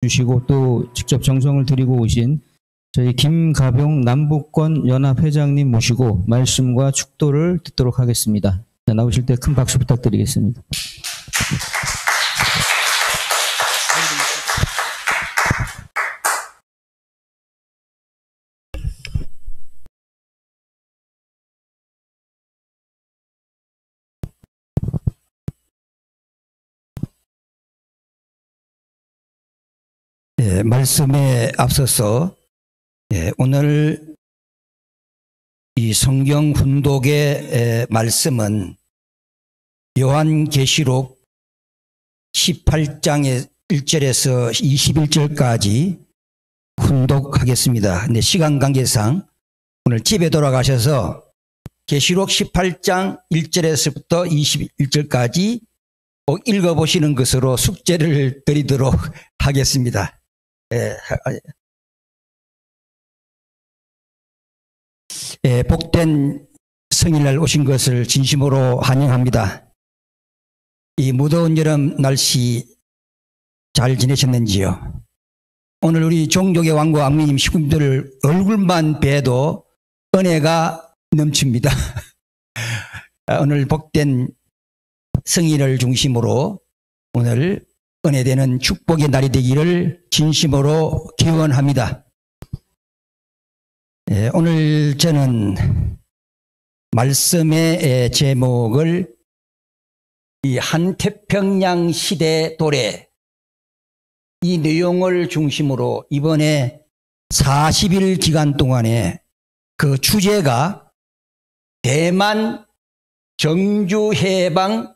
주시고 또 직접 정성을 들이고 오신 저희 김가병 남북권 연합 회장님 모시고 말씀과 축도를 듣도록 하겠습니다. 나오실 때 큰 박수 부탁드리겠습니다. 말씀에 앞서서 오늘 이 성경 훈독의 말씀은 요한계시록 18장의 1절에서 21절까지 훈독하겠습니다. 근데 시간 관계상 오늘 집에 돌아가셔서 계시록 18장 1절에서부터 21절까지 꼭 읽어보시는 것으로 숙제를 드리도록 하겠습니다. 복된 성일날 오신 것을 진심으로 환영합니다. 이 무더운 여름 날씨 잘 지내셨는지요? 오늘 우리 종족의 왕과 왕비님 식구들 얼굴만 뵈도 은혜가 넘칩니다. 오늘 복된 성일을 중심으로 오늘 은혜되는 축복의 날이 되기를 진심으로 기원합니다. 오늘 저는 말씀의 제목을 이 한태평양 시대 도래 이 내용을 중심으로 이번에 40일 기간 동안에 그 주제가 대만 정주해방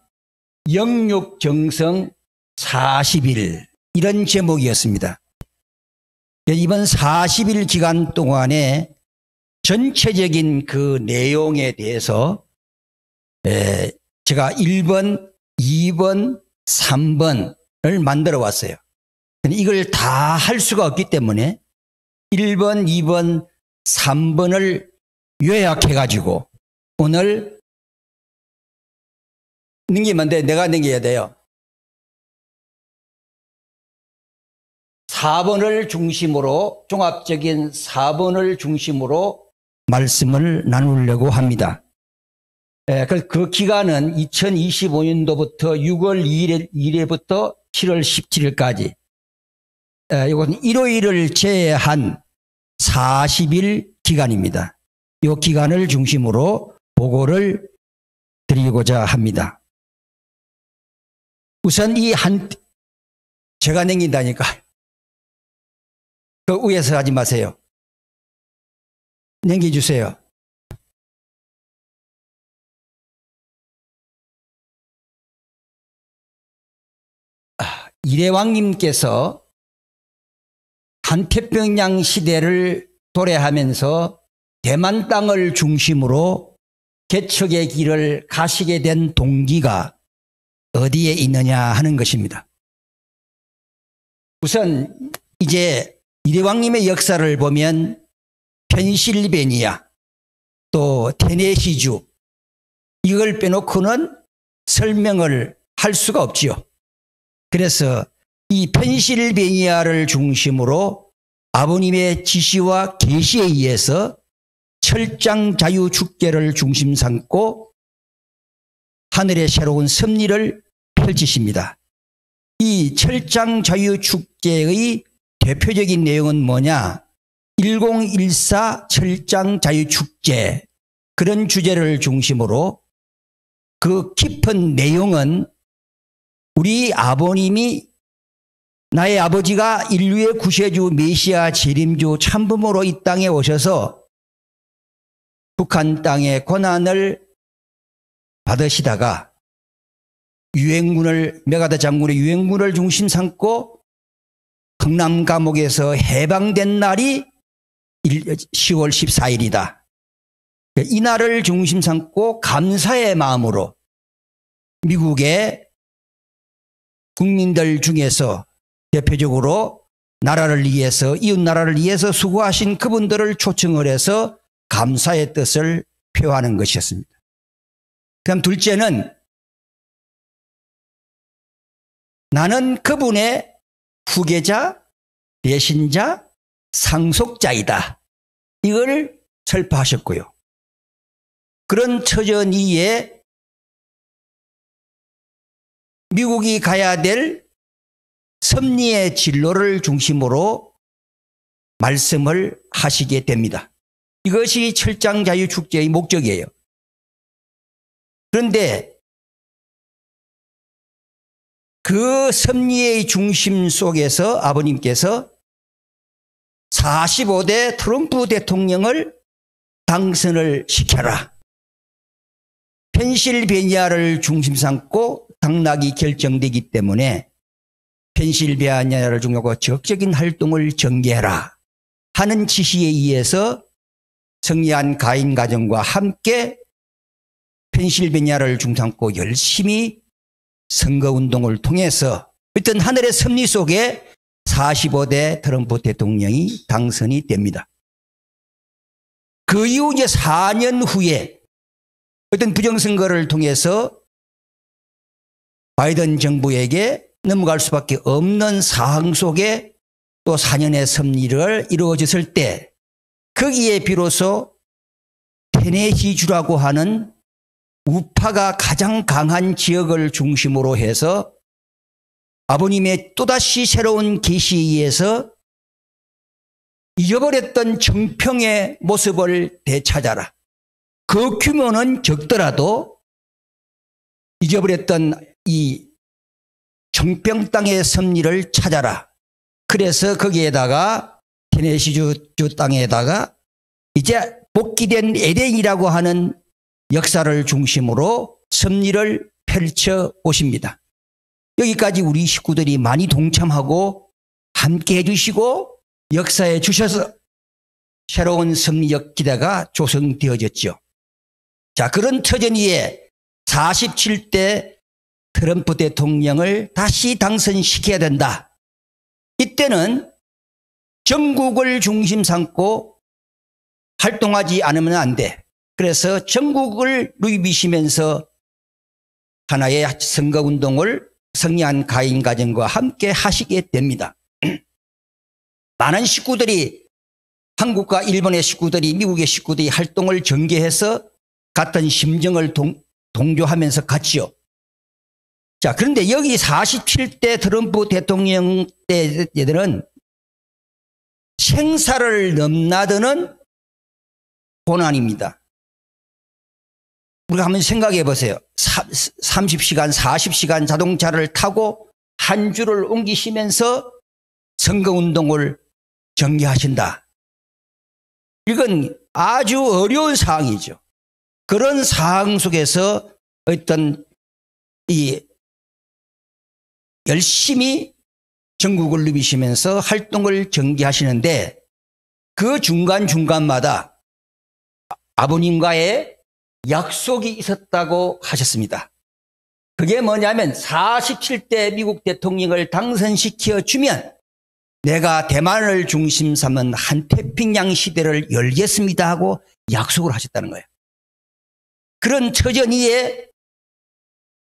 영육정성 40일 이런 제목이었습니다. 이번 40일 기간 동안에 전체적인 그 내용에 대해서 제가 1번, 2번, 3번을 만들어 왔어요. 이걸 다 할 수가 없기 때문에 1번, 2번, 3번을 요약해 가지고 오늘 넘기면 돼. 내가 넘겨야 돼요. 4번을 중심으로 종합적인 4번을 중심으로 말씀을 나누려고 합니다. 그 기간은 2025년도부터 6월 2일부터 7월 17일까지 이것은 일요일을 제외한 40일 기간입니다. 이 기간을 중심으로 보고를 드리고자 합니다. 우선 제가 넘긴다니까 그 위에서 하지 마세요. 넘겨주세요. 이래왕님께서 한태평양 시대를 도래하면서 대만 땅을 중심으로 개척의 길을 가시게 된 동기가 어디에 있느냐 하는 것입니다. 우선 이제 이래왕님의 역사를 보면 펜실베니아 또 테네시주 이걸 빼놓고는 설명을 할 수가 없지요. 그래서 이 펜실베니아를 중심으로 아버님의 지시와 계시에 의해서 철장자유축제를 중심 삼고 하늘의 새로운 섭리를 펼치십니다. 이 철장자유축제의 대표적인 내용은 뭐냐? 1014 철장자유축제 그런 주제를 중심으로 그 깊은 내용은 우리 아버님이 나의 아버지가 인류의 구세주 메시아 재림주 참부모로 이 땅에 오셔서 북한 땅의 고난을 받으시다가 메가다 장군의 유엔군을 중심 삼고 경남 감옥에서 해방된 날이 10월 14일이다. 이 날을 중심 삼고 감사의 마음으로 미국의 국민들 중에서 대표적으로 나라를 위해서 이웃 나라를 위해서 수고하신 그분들을 초청을 해서 감사의 뜻을 표하는 것이었습니다. 그럼 둘째는 나는 그분의 후계자 대신자, 상속자이다. 이걸 설파하셨고요. 그런 처전위에 미국이 가야 될 섭리의 진로를 중심으로 말씀을 하시게 됩니다. 이것이 철장자유축제의 목적이에요. 그런데 그 섭리의 중심 속에서 아버님께서 45대 트럼프 대통령을 당선을 시켜라. 펜실베니아를 중심 삼고 당락이 결정되기 때문에 펜실베니아를 중요하고 적극적인 활동을 전개해라 하는 지시에 의해서 승리한 가인 가정과 함께 펜실베니아를 중심 삼고 열심히 선거운동을 통해서 어떤 하늘의 섭리 속에 45대 트럼프 대통령이 당선이 됩니다. 그 이후 이제 4년 후에 어떤 부정선거를 통해서 바이든 정부에게 넘어갈 수밖에 없는 상황 속에 또 4년의 섭리를 이루어졌을 때 거기에 비로소 테네시주라고 하는 우파가 가장 강한 지역을 중심으로 해서 아버님의 또다시 새로운 계시에 의해서 잊어버렸던 정평의 모습을 되찾아라. 그 규모는 적더라도 잊어버렸던 이 정평 땅의 섭리를 찾아라. 그래서 거기에다가 테네시주 땅에다가 이제 복귀된 에덴이라고 하는 역사를 중심으로 섭리를 펼쳐 오십니다. 여기까지 우리 식구들이 많이 동참하고 함께 해주시고 역사에 주셔서 새로운 섭리적 기대가 조성되어졌죠. 자, 그런 처전위에 47대 트럼프 대통령을 다시 당선시켜야 된다. 이때는 전국을 중심 삼고 활동하지 않으면 안 돼. 그래서 전국을 누비시면서 하나의 선거운동을 승리한 가인 가정과 함께 하시게 됩니다. 많은 식구들이 한국과 일본의 식구들이 미국의 식구들이 활동을 전개해서 같은 심정을 동조하면서 갔지요. 자, 그런데 여기 47대 트럼프 대통령 때들은 생사를 넘나드는 고난입니다. 우리가 한번 생각해 보세요. 30시간, 40시간 자동차를 타고 한 주를 옮기시면서 선거운동을 전개하신다. 이건 아주 어려운 상황이죠. 그런 상황 속에서 어떤 열심히 전국을 누비시면서 활동을 전개하시는데 그 중간중간마다 아버님과의 약속이 있었다고 하셨습니다. 그게 뭐냐면 47대 미국 대통령을 당선시켜 주면 내가 대만을 중심 삼은 한태평양 시대를 열겠습니다 하고 약속을 하셨다는 거예요. 그런 처전위에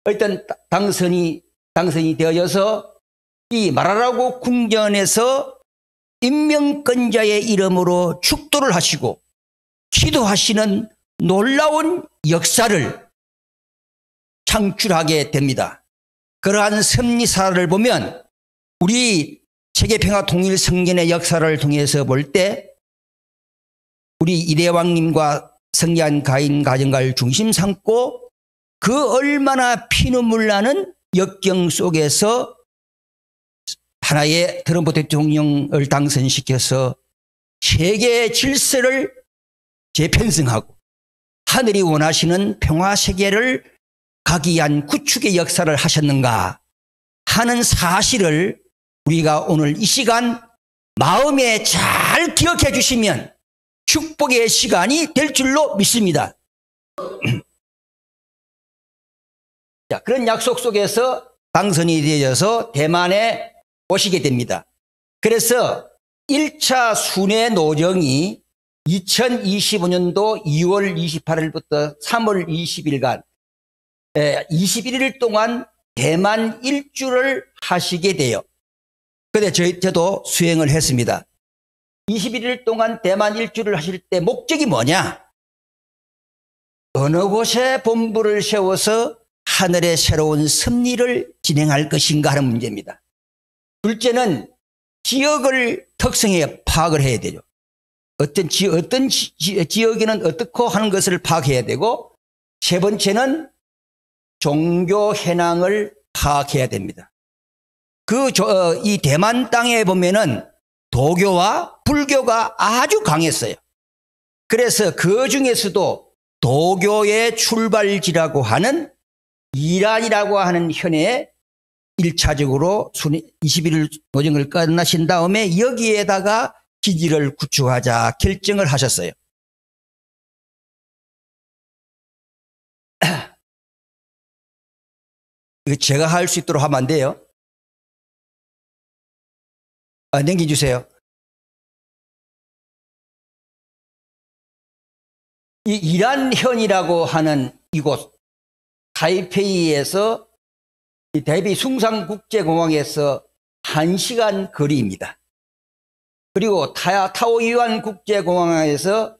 어떤 당선이 되어져서 이 마라라고 궁전에서 인명권자의 이름으로 축도를 하시고 기도하시는 놀라운 역사를 창출하게 됩니다. 그러한 섭리사를 보면 우리 세계평화통일성견의 역사를 통해서 볼 때 우리 이대왕님과 승리한 가인 가정가를 중심 삼고 그 얼마나 피눈물 나는 역경 속에서 하나의 트럼프 대통령을 당선시켜서 세계의 질서를 재편성하고 하늘이 원하시는 평화세계를 가기 위한 구축의 역사를 하셨는가 하는 사실을 우리가 오늘 이 시간 마음에 잘 기억해 주시면 축복의 시간이 될 줄로 믿습니다. 자, 그런 약속 속에서 당선이 되어서 대만에 오시게 됩니다. 그래서 1차 순회 노정이 2025년도 2월 28일부터 3월 20일간 21일 동안 대만 일주를 하시게 돼요. 근데 저도 수행을 했습니다. 21일 동안 대만 일주를 하실 때 목적이 뭐냐? 어느 곳에 본부를 세워서 하늘의 새로운 섭리를 진행할 것인가 하는 문제입니다. 둘째는 지역을 특성에 파악을 해야 되죠. 어떤 지역에는 어떻고 하는 것을 파악해야 되고, 세 번째는 종교 현황을 파악해야 됩니다. 이 대만 땅에 보면은 도교와 불교가 아주 강했어요. 그래서 그 중에서도 도교의 출발지라고 하는 이란이라고 하는 현에 1차적으로 21일 노정을 끝나신 다음에 여기에다가 기지를 구축하자 결정을 하셨어요. 이거 제가 할 수 있도록 하면 안 돼요? 넘겨주세요. 이 이란현이라고 하는 이곳, 타이페이에서 이 타이페이 숭상국제공항에서 1시간 거리입니다. 그리고 타오유안 국제공항에서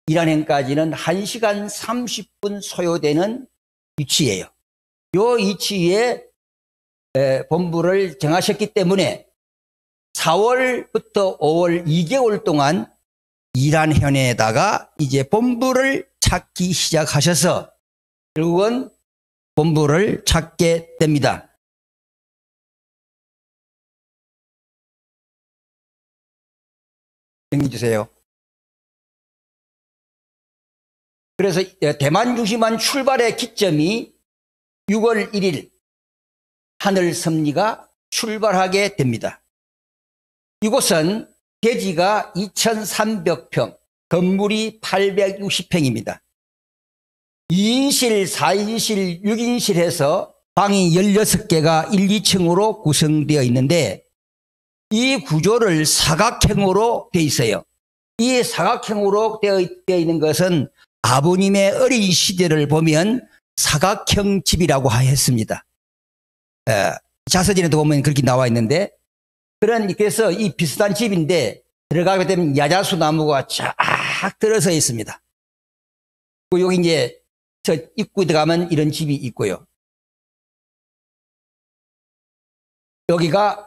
이란현까지는 1시간 30분 소요되는 위치예요. 이 위치에 본부를 정하셨기 때문에 4월부터 5월 2개월 동안 이란현에다가 이제 본부를 찾기 시작하셔서 결국은 본부를 찾게 됩니다. 넘겨주세요. 그래서 대만 중심한 출발의 기점이 6월 1일 하늘 섭리가 출발하게 됩니다. 이곳은 대지가 2,300평, 건물이 860평입니다. 2인실, 4인실, 6인실 해서 방이 16개가 1, 2층으로 구성되어 있는데 이 구조를 사각형으로 되어 있어요. 이 사각형으로 되어 있는 것은 아버님의 어린 시대를 보면 사각형 집이라고 했습니다. 자서전에도 보면 그렇게 나와 있는데, 그래서 이 비슷한 집인데 들어가게 되면 야자수 나무가 쫙 들어서 있습니다. 그리고 여기 이제 저 입구에 들어가면 이런 집이 있고요. 여기가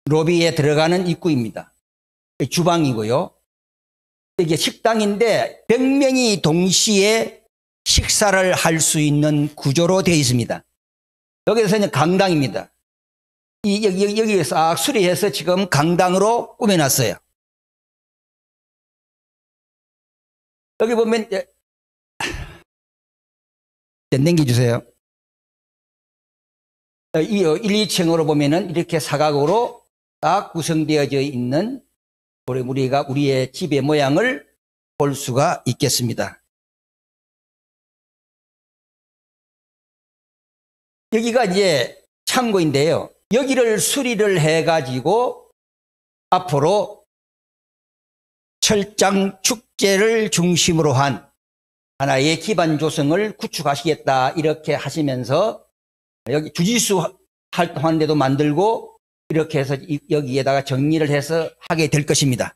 로비에 들어가는 입구입니다. 주방이고요. 이게 식당인데 100명이 동시에 식사를 할 수 있는 구조로 되어 있습니다. 여기서는 강당입니다. 여기에 싹 수리해서 지금 강당으로 꾸며놨어요. 여기 보면 넘겨주세요. 1, 2층으로 보면은 이렇게 사각으로 딱 구성되어져 있는 우리가 우리의 집의 모양을 볼 수가 있겠습니다. 여기가 이제 창고인데요. 여기를 수리를 해가지고 앞으로 철장 축제를 중심으로 한 하나의 기반 조성을 구축하시겠다 이렇게 하시면서 여기 주짓수 활동하는 데도 만들고 이렇게 해서 여기에다가 정리를 해서 하게 될 것입니다.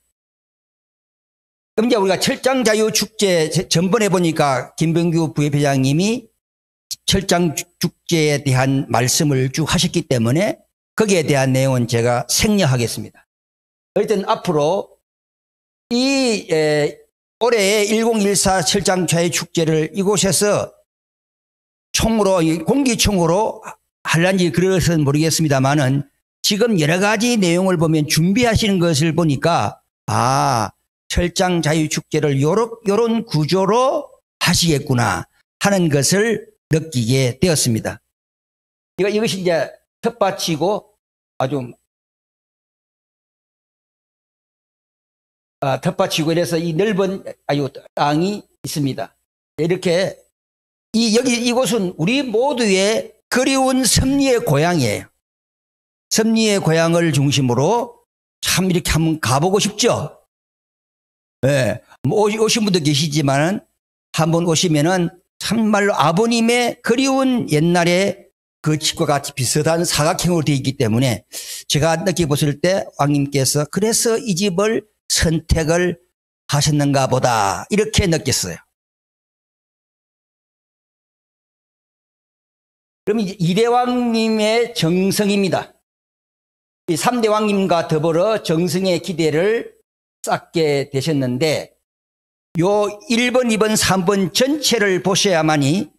그럼 이제 우리가 철장 자유 축제 전번에 보니까 김병규 부회장님이 철장 축제에 대한 말씀을 쭉 하셨기 때문에 거기에 대한 내용은 제가 생략하겠습니다. 어쨌든 앞으로 이 올해의 1014 철장 자유 축제를 이곳에서 총으로 공기총으로 할란지 그것은 모르겠습니다만은 지금 여러 가지 내용을 보면 준비하시는 것을 보니까 철장 자유 축제를 요런 구조로 하시겠구나 하는 것을 느끼게 되었습니다. 이것이 이제 텃밭이고 아주 텃밭이고 이래서 이 넓은 땅이 있습니다. 이렇게 이곳은 우리 모두의 그리운 섭리의 고향이에요. 섭리의 고향을 중심으로 참 이렇게 한번 가보고 싶죠. 네. 오신 분도 계시지만은 한번 오시면은 참말로 아버님의 그리운 옛날에 그 집과 같이 비슷한 사각형으로 되어 있기 때문에 제가 느껴봤을 때 왕님께서 그래서 이 집을 선택을 하셨는가 보다 이렇게 느꼈어요. 그럼 이제 2대 왕님의 정성입니다. 이 3대 왕님과 더불어 정성의 기대를 쌓게 되셨는데 요 1번, 2번, 3번 전체를 보셔야만이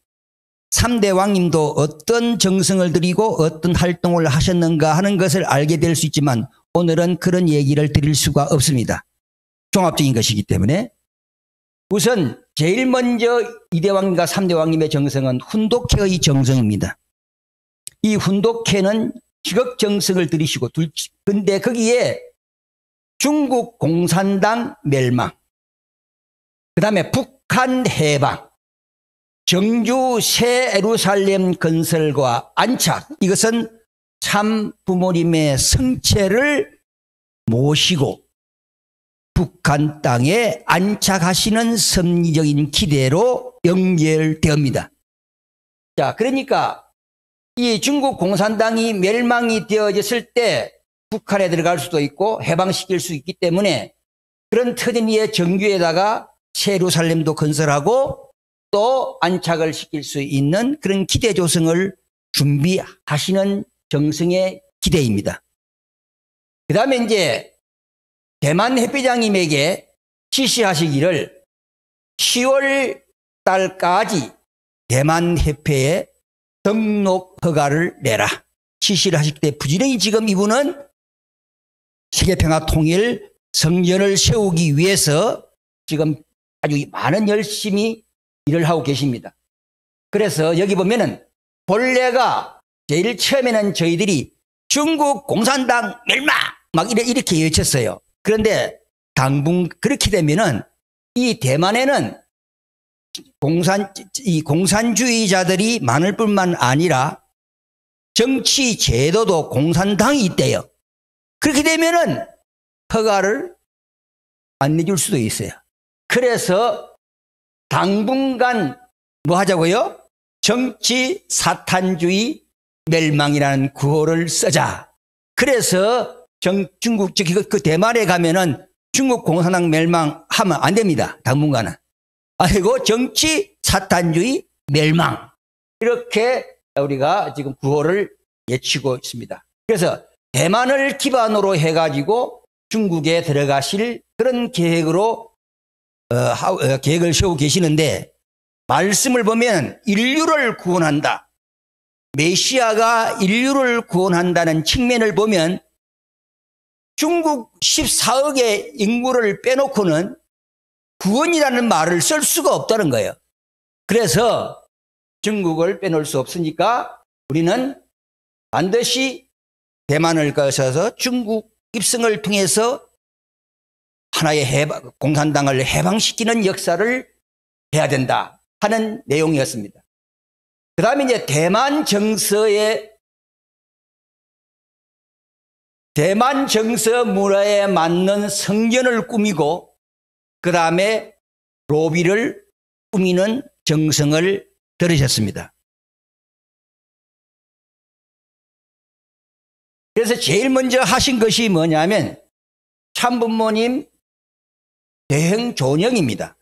3대 왕님도 어떤 정성을 들이고 어떤 활동을 하셨는가 하는 것을 알게 될 수 있지만 오늘은 그런 얘기를 드릴 수가 없습니다. 종합적인 것이기 때문에 우선 제일 먼저 2대 왕님과 3대 왕님의 정성은 훈독회의 정성입니다. 이 훈독회는 지극정성을 들이시고 근데 거기에 중국 공산당 멸망, 그 다음에 북한 해방, 정주 새 예루살렘 건설과 안착, 이것은 참 부모님의 성체를 모시고 북한 땅에 안착하시는 섭리적인 기대로 연결되옵니다. 자, 그러니까 이 중국 공산당이 멸망이 되어졌을 때 북한에 들어갈 수도 있고 해방시킬 수 있기 때문에 그런 터전 위의 정규에다가 새 예루살렘도 건설하고 또 안착을 시킬 수 있는 그런 기대 조성을 준비하시는 정성의 기대입니다. 그 다음에 이제 대만 햇비장님에게 지시하시기를 10월 달까지 대만 협회에 등록 허가를 내라 지시를 하실 때 부지런히 지금 이분은 세계평화 통일 성전을 세우기 위해서 지금 아주 많은 열심히 일을 하고 계십니다. 그래서 여기 보면은 본래가 제일 처음에는 저희들이 중국 공산당 멸망 막 이렇게 외쳤어요. 그런데 당분 그렇게 되면은 이 대만에는 공산주의자들이 많을 뿐만 아니라 정치 제도도 공산당이 있대요. 그렇게 되면은 허가를 안 내줄 수도 있어요. 그래서 당분간 뭐 하자고요? 정치 사탄주의 멸망이라는 구호를 쓰자. 그래서 중국 그 대만에 가면은 중국 공산당 멸망하면 안 됩니다. 당분간은. 아니고 정치 사탄주의 멸망 이렇게 우리가 지금 구호를 외치고 있습니다. 그래서 대만을 기반으로 해가지고 중국에 들어가실 그런 계획으로 계획을 세우고 계시는데 말씀을 보면 인류를 구원한다. 메시아가 인류를 구원한다는 측면을 보면 중국 14억의 인구를 빼놓고는 구원이라는 말을 쓸 수가 없다는 거예요. 그래서 중국을 빼놓을 수 없으니까 우리는 반드시 대만을 거쳐서 중국 입성을 통해서 하나의 공산당을 해방시키는 역사를 해야 된다 하는 내용이었습니다. 그 다음에 이제 대만 정서 문화에 맞는 성전을 꾸미고 그 다음에 로비를 꾸미는 정성을 들으셨습니다. 그래서 제일 먼저 하신 것이 뭐냐면 참부모님 대형 조형입니다.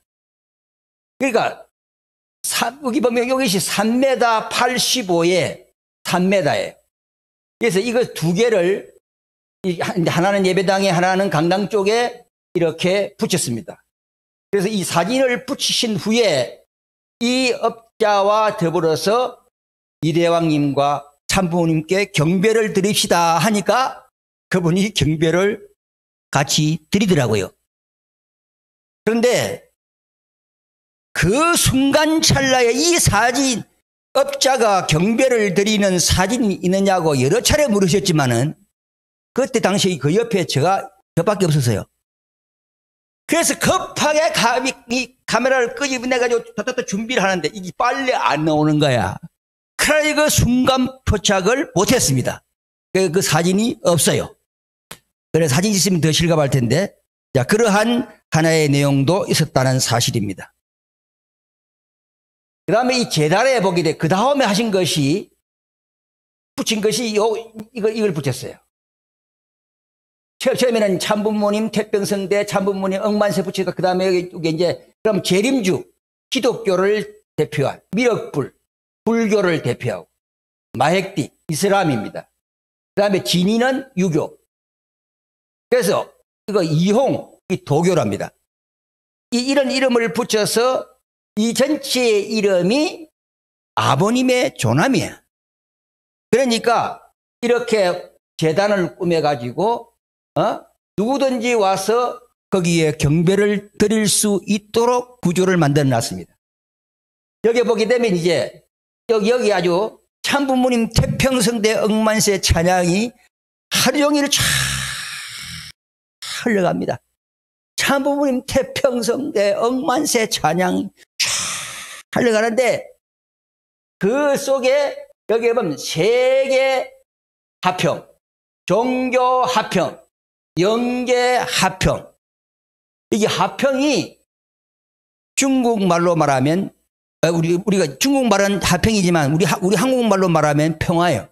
그러니까 여기 보면 이것이 3m 85에 3m예요. 그래서 이거 두 개를 하나는 예배당에 하나는 강당 쪽에 이렇게 붙였습니다. 그래서 이 사진을 붙이신 후에 이 업자와 더불어서 이대왕님과 참부모님께 경배를 드립시다 하니까 그분이 경배를 같이 드리더라고요. 그런데 그 순간 찰나에 이 사진 업자가 경배를 드리는 사진이 있느냐고 여러 차례 물으셨지만은 그때 당시 그 옆에 저밖에 없었어요. 그래서 급하게 이 카메라를 끄집어내가지고 준비를 하는데 이게 빨리 안 나오는 거야. 그러니 그 순간 포착을 못했습니다. 그 사진이 없어요. 그래서 사진 있으면 더 실감할 텐데, 자, 그러한 하나의 내용도 있었다는 사실입니다. 그 다음에 이 재단에 보게 돼, 그 다음에 하신 것이 붙인 것이 이걸 붙였어요. 처음에는 참부모님 태평성대 참부모님 억만세 붙이니까 그 다음에 여기 이제 그럼 재림주 기독교를 대표한 미륵불 불교를 대표하고 마핵디 이슬람입니다. 그 다음에 진이는 유교. 그래서 이거 이홍 이 도교랍니다. 이런 이름을 붙여서 이 전체의 이름이 아버님의 조남이에요. 그러니까 이렇게 제단을 꾸며가지고 누구든지 와서 거기에 경배를 드릴 수 있도록 구조를 만들어 놨습니다. 여기 보게 되면 이제 여기 아주 참부모님 태평성대 억만세 찬양이 하루 종일 쫙 흘러갑니다. 참부모님 태평성대 억만세 찬양이 쫙 흘러가는데 그 속에 여기 보면 세계 화평, 종교 화평, 영계 화평. 이게 화평이 중국말로 말하면 우리가 중국말은 화평이지만 우리 한국말로 말하면 평화예요.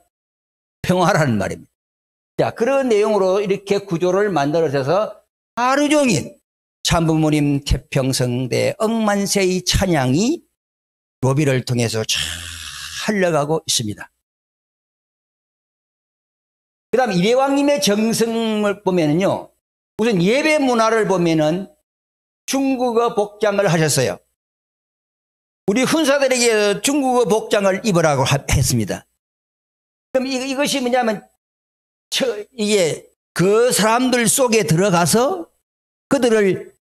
평화라는 말입니다. 자, 그런 내용으로 이렇게 구조를 만들어서 하루 종일 참부모님 태평성대 억만세의 찬양이 로비를 통해서 쫙 흘러가고 있습니다. 그 다음 이대왕님의 정성을 보면은요, 우선 예배 문화를 보면은 중국어 복장을 하셨어요. 우리 훈사들에게 중국어 복장을 입으라고 했습니다. 그럼 이것이 뭐냐면, 이게 그 사람들 속에 들어가서 그들을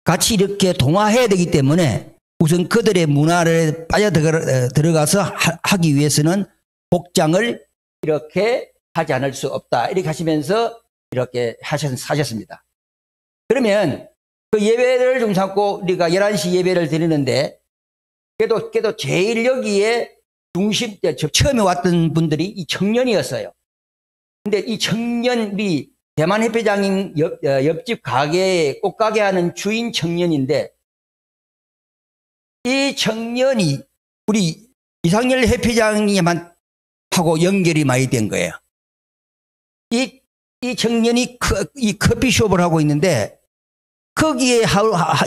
같이 이렇게 동화해야 되기 때문에 우선 그들의 문화를 빠져 들어가서 하기 위해서는 복장을 이렇게 하지 않을 수 없다. 이렇게 하시면서 이렇게 하셨습니다. 그러면 그 예배를 좀 삼고 우리가 11시 예배를 드리는데 그래도 제일 여기에 중심, 처음에 왔던 분들이 이 청년이었어요. 근데 이 청년, 우리 대만 회장님 옆집 가게에 꽃가게 하는 주인 청년인데 이 청년이 우리 이상열 회장님하고 연결이 많이 된 거예요. 이 청년이 이 커피숍을 하고 있는데 거기에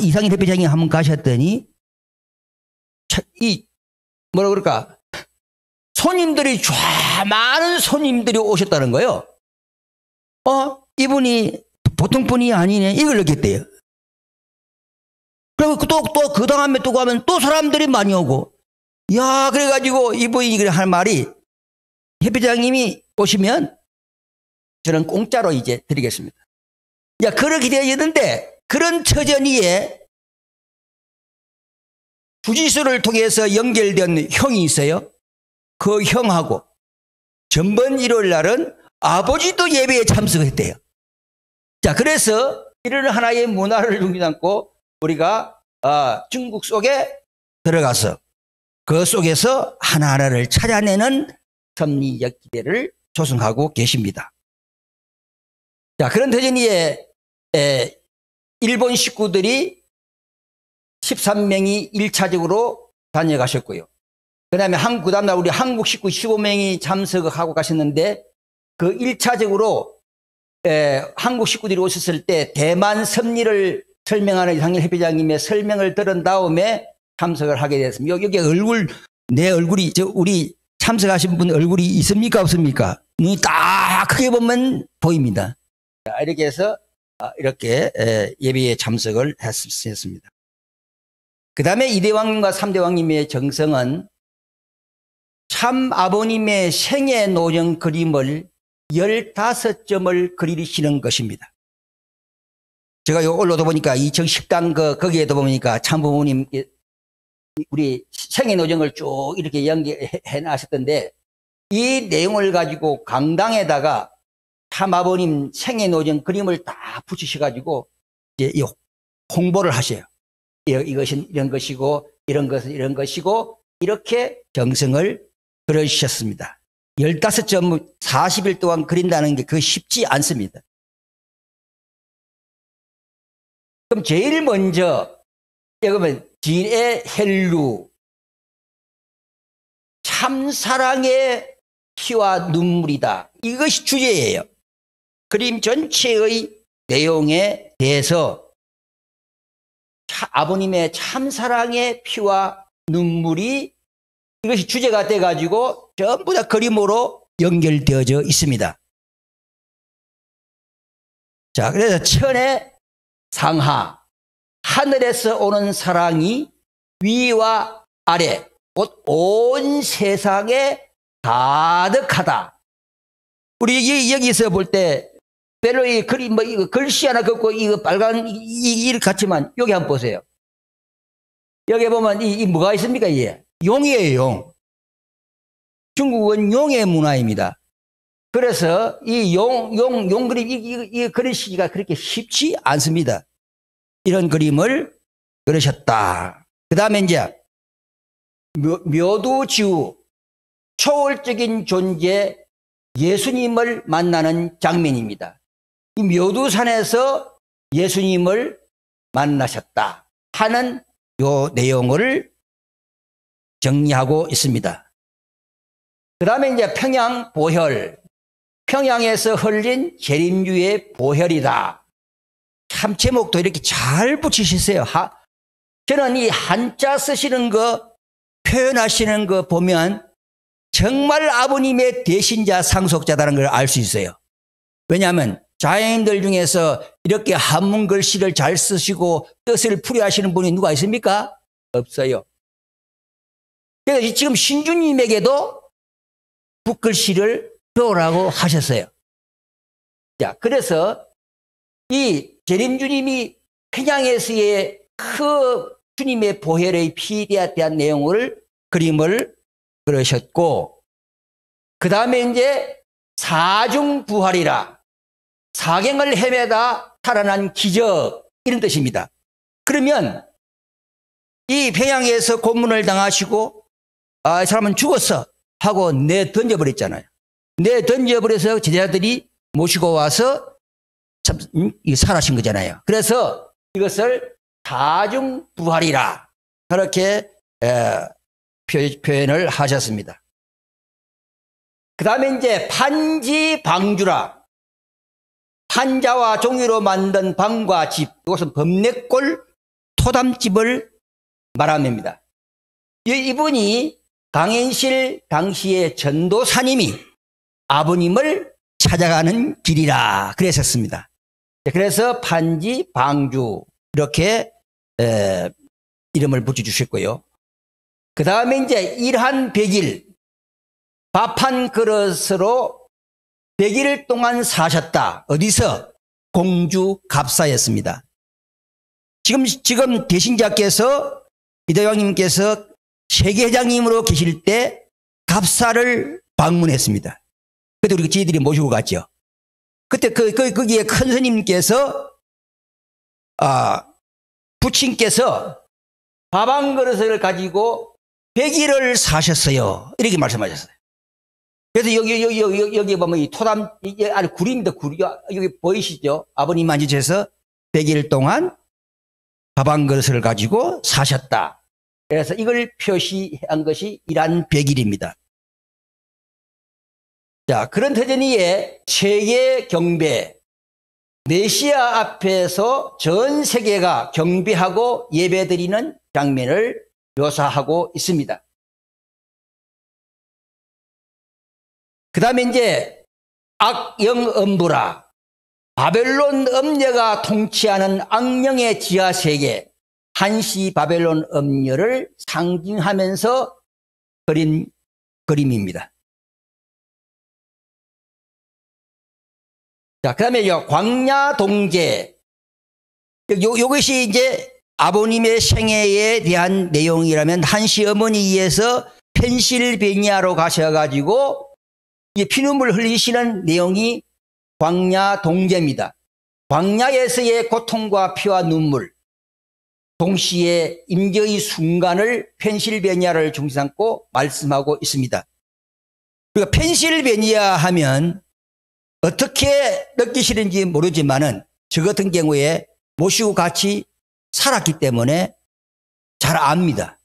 이상열 회장이 한번 가셨더니 뭐라 그럴까 손님들이 많은 손님들이 오셨다는 거예요. 이분이 보통 분이 아니네 이걸 느꼈대요. 그리고 또 그 다음에 또 가면 또 사람들이 많이 오고 야 그래가지고 이분이 할 말이 회장님이 오시면 저는 공짜로 이제 드리겠습니다. 야 그렇게 되어 있는데 그런 처전위에 주지수를 통해서 연결된 형이 있어요. 그 형하고 전번 일요일 날은 아버지도 예배에 참석했대요. 자, 그래서 이런 하나의 문화를 중심 삼고 우리가 중국 속에 들어가서 그 속에서 하나하나를 찾아내는 섭리적 기대를 조성하고 계십니다. 자, 그런 대전위에 일본 식구들이 13명이 1차적으로 다녀가셨고요. 그 다음에 그 다음날 우리 한국 식구 15명이 참석하고 가셨는데 그 1차적으로 한국 식구들이 오셨을 때 대만 섭리를 설명하는 이상열 회장님의 설명을 들은 다음에 참석을 하게 됐습니다. 여기 내 얼굴이, 우리 참석하신 분 얼굴이 있습니까? 없습니까? 눈이 딱 크게 보면 보입니다. 자, 이렇게 해서 이렇게 예배에 참석을 했습니다. 그 다음에 2대왕님과 3대왕님의 정성은 참 아버님의 생애 노정 그림을 15점을 그리시는 것입니다. 제가 요 올라다 보니까 2층 식당 거기에도 보니까 참부모님 우리 생애 노정을 쭉 이렇게 연기해 놨었던데 이 내용을 가지고 강당에다가 참 아버님 생애 노정 그림을 다 붙이셔가지고 이제 홍보를 하셔요. 이것은 이런 것이고 이런 것은 이런 것이고 이렇게 정성을 그려주셨습니다. 15점 40일 동안 그린다는 게 그거 쉽지 않습니다. 그럼 제일 먼저 여러분 진의 헬루 참사랑의 피와 눈물이다. 이것이 주제예요. 그림 전체의 내용에 대해서 아버님의 참사랑의 피와 눈물이 이것이 주제가 돼가지고 전부 다 그림으로 연결되어져 있습니다. 자, 그래서 천의 상하, 하늘에서 오는 사랑이 위와 아래, 곧 온 세상에 가득하다. 우리 여기서 볼 때 별로 이 그림 뭐 이거 글씨 하나 긋고 이거 빨간 이 같지만 여기 한번 보세요. 여기 보면 이 뭐가 있습니까? 이게 용이에요, 용. 중국은 용의 문화입니다. 그래서 이 용 그림 이 그리시기가 그렇게 쉽지 않습니다. 이런 그림을 그리셨다. 그 다음에 이제 묘두지우, 초월적인 존재 예수님을 만나는 장면입니다. 이 묘두산에서 예수님을 만나셨다 하는 요 내용을 정리하고 있습니다. 그 다음에 이제 평양 보혈, 평양에서 흘린 재림주의 보혈이다. 참 제목도 이렇게 잘 붙이셨어요. 저는 이 한자 쓰시는 거, 표현하시는 거 보면 정말 아버님의 대신자 상속자다는 걸 알 수 있어요. 왜냐하면 자연인들 중에서 이렇게 한문 글씨를 잘 쓰시고 뜻을 풀이하시는 분이 누가 있습니까? 없어요. 그래서 지금 신주님에게도 붓글씨를 배우라고 하셨어요. 자, 그래서 이 재림주님이 평양에서의 그 주님의 보혈의 피에 대한 내용을 그림을 그러셨고, 그 다음에 이제 사중부활이라, 사경을 헤매다 살아난 기적, 이런 뜻입니다. 그러면 이 평양에서 고문을 당하시고 이 사람은 죽었어 하고 내 던져버렸잖아요. 내 던져버려서 제자들이 모시고 와서 참 살아신 거잖아요. 그래서 이것을 사중부활이라 그렇게 표현을 하셨습니다. 그 다음에 이제 판지방주라, 판자와 종이로 만든 방과 집, 이것은 범례골 토담집을 말합니다. 이분이 강행실 당시의 전도사님이 아버님을 찾아가는 길이라 그랬었습니다. 그래서 판지방주 이렇게 이름을 붙여주셨고요. 그 다음에 이제 일한 100일, 밥 한 그릇으로 100일 동안 사셨다. 어디서? 공주 갑사였습니다. 지금 대신자께서 이대왕님께서 세계회장님으로 계실 때 갑사를 방문했습니다. 그때 우리 저희들이 모시고 갔죠. 그때 거기에 큰 스님께서 부친께서 밥 한 그릇을 가지고 100일을 사셨어요. 이렇게 말씀하셨어요. 그래서 여기 보면 이 토담, 이게 아니 굴입니다. 굴이 여기 보이시죠? 아버님 앉으셔서 100일 동안 밥 한 그릇을 가지고 사셨다. 그래서 이걸 표시한 것이 일한 100일입니다. 자, 그런 터전이에 세계 경배, 메시아 앞에서 전 세계가 경배하고 예배드리는 장면을 묘사하고 있습니다. 그 다음에 이제 악영엄부라, 바벨론 엄녀가 통치하는 악령의 지하세계, 한시 바벨론 엄녀를 상징하면서 그린 그림입니다. 자, 그 다음에 광야동제, 요것이 이제 아버님의 생애에 대한 내용이라면 한시 어머니에서 펜실베니아로 가셔가지고 피눈물 흘리시는 내용이 광야동제입니다. 광야에서의 고통과 피와 눈물, 동시에 임재의 순간을 펜실베니아를 중심 삼고 말씀하고 있습니다. 그러니까 펜실베니아 하면 어떻게 느끼시는지 모르지만은 저 같은 경우에 모시고 같이 살았기 때문에 잘 압니다.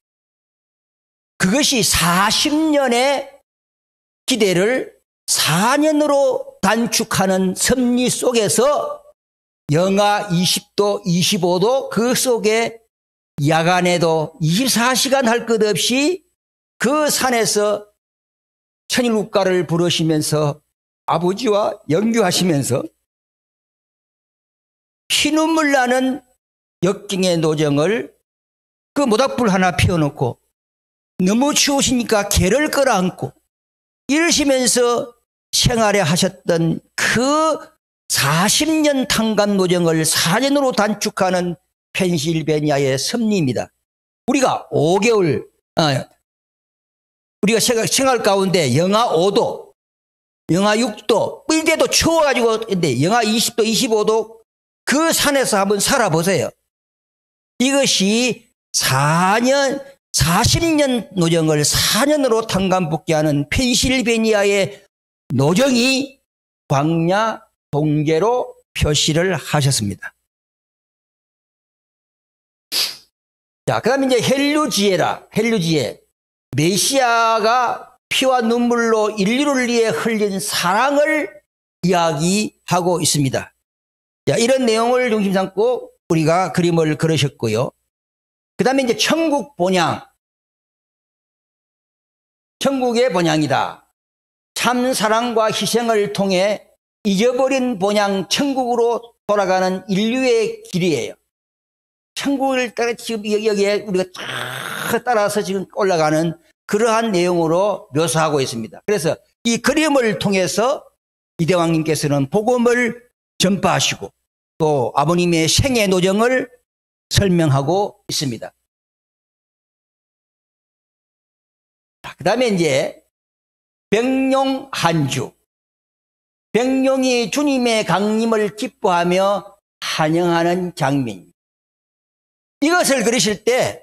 그것이 40년의 기대를 4년으로 단축하는 섭리 속에서 영하 20도, 25도 그 속에 야간에도 24시간 할 것 없이 그 산에서 천일국가를 부르시면서 아버지와 연규하시면서 피눈물 나는 역경의 노정을 그 모닥불 하나 피워놓고 너무 추우시니까 개를 끌어안고 이러시면서 생활에 하셨던 그 40년 탄감 노정을 4년으로 단축하는 펜실베니아의 섭리입니다. 우리가 5개월, 우리가 생활 가운데 영하 5도, 영하 6도, 이때도 추워가지고, 근데 영하 20도, 25도 그 산에서 한번 살아보세요. 이것이 40년 노정을 4년으로 탄감복귀하는 펜실베니아의 노정이 광야 봉제로 표시를 하셨습니다. 자, 그 다음에 이제 헬루지에. 메시아가 피와 눈물로 인류를 위해 흘린 사랑을 이야기하고 있습니다. 자, 이런 내용을 중심 삼고 우리가 그림을 그리셨고요. 그 다음에 이제 천국 본향. 천국의 본향이다. 참 사랑과 희생을 통해 잊어버린 본향 천국으로 돌아가는 인류의 길이에요. 천국을 따라 지금 여기에 우리가 쫙 따라서 지금 올라가는 그러한 내용으로 묘사하고 있습니다. 그래서 이 그림을 통해서 이대왕님께서는 복음을 전파하시고 또 아버님의 생애 노정을 설명하고 있습니다. 그 다음에 이제 백룡 한주. 백룡이 주님의 강림을 기뻐하며 환영하는 장면. 이것을 그리실 때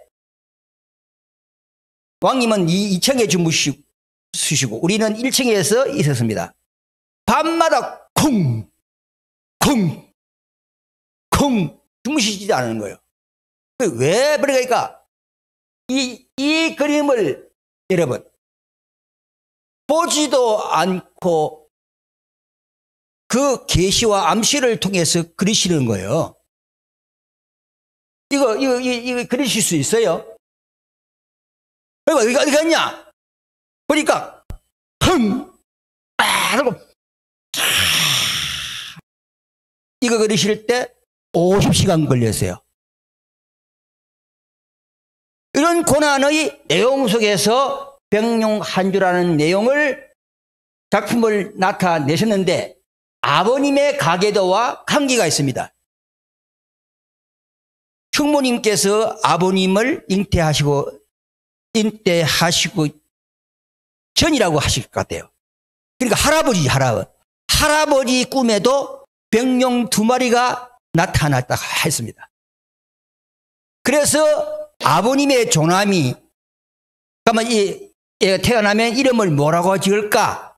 왕님은 2층에 주무시고 우리는 1층에서 있었습니다. 밤마다 쿵 주무시지 않는 거예요. 왜 그러니까 이 그림을 여러분 보지도 않고 그 계시와 암시를 통해서 그리시는 거예요. 이거 그리실 수 있어요? 이거 어디 갔냐? 보니까 하고 이거 그리실 때 50시간 걸렸어요. 이런 고난의 내용 속에서 백룡 한주라는 내용을 작품을 나타내셨는데 아버님의 가계도와 관계가 있습니다. 충모님께서 아버님을 잉태하시고 전이라고 하실 것 같아요. 그러니까 할아버지 꿈에도 백룡 2마리가 나타났다 했습니다. 그래서 아버님의 조남이 그러면 이 애가 태어나면 이름을 뭐라고 지을까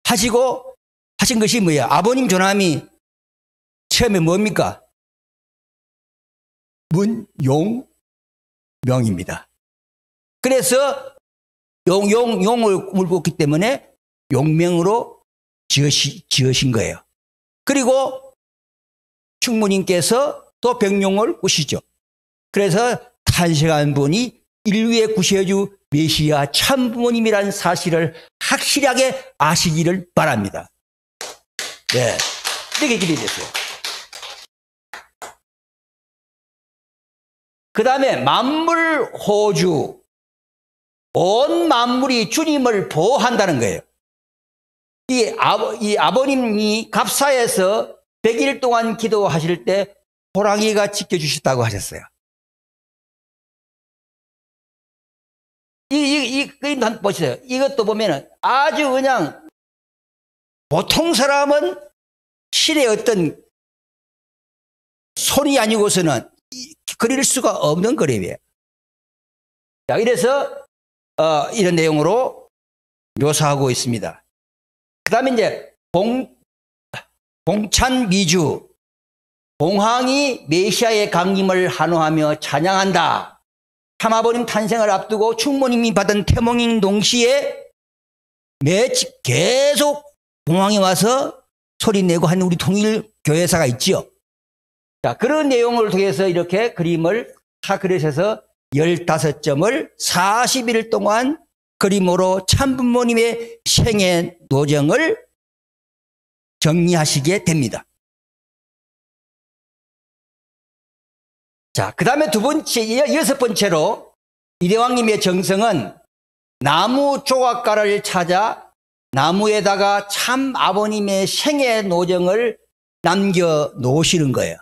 하시고 하신 것이 뭐예요? 아버님 조남이 처음에 뭡니까? 문용명입니다. 그래서 용을 물고 있기 때문에 용명으로 지으신 거예요. 그리고 충무님께서 또 백룡을 꾸시죠. 그래서 탄생한 분이 인류의 구세주 메시아 참부모님이라는 사실을 확실하게 아시기를 바랍니다. 네, 이렇게 기대됐어요. 그 다음에 만물 호주. 온 만물이 주님을 보호한다는 거예요. 이 아버님이 갑사에서 100일 동안 기도하실 때 호랑이가 지켜주셨다고 하셨어요. 한번 보시세요. 이것도 보면은 아주 그냥 보통 사람은 신의 어떤 손이 아니고서는 그릴 수가 없는 그림이에요. 자, 이래서 이런 내용으로 묘사하고 있습니다. 그 다음에 이제 봉찬미주. 봉황이 메시아의 강림을 환호하며 찬양한다. 참아버님 탄생을 앞두고 충모님이 받은 태몽인 동시에 계속 공항에 와서 소리내고 하는 우리 통일교회사가 있지요. 자, 그런 내용을 통해서 이렇게 그림을 다 그리셔서 15점을 40일 동안 그림으로 참부모님의 생애 노정을 정리하시게 됩니다. 자, 그 다음에 여섯 번째로 이대왕님의 정성은 나무 조각가를 찾아 나무에다가 참 아버님의 생애 노정을 남겨 놓으시는 거예요.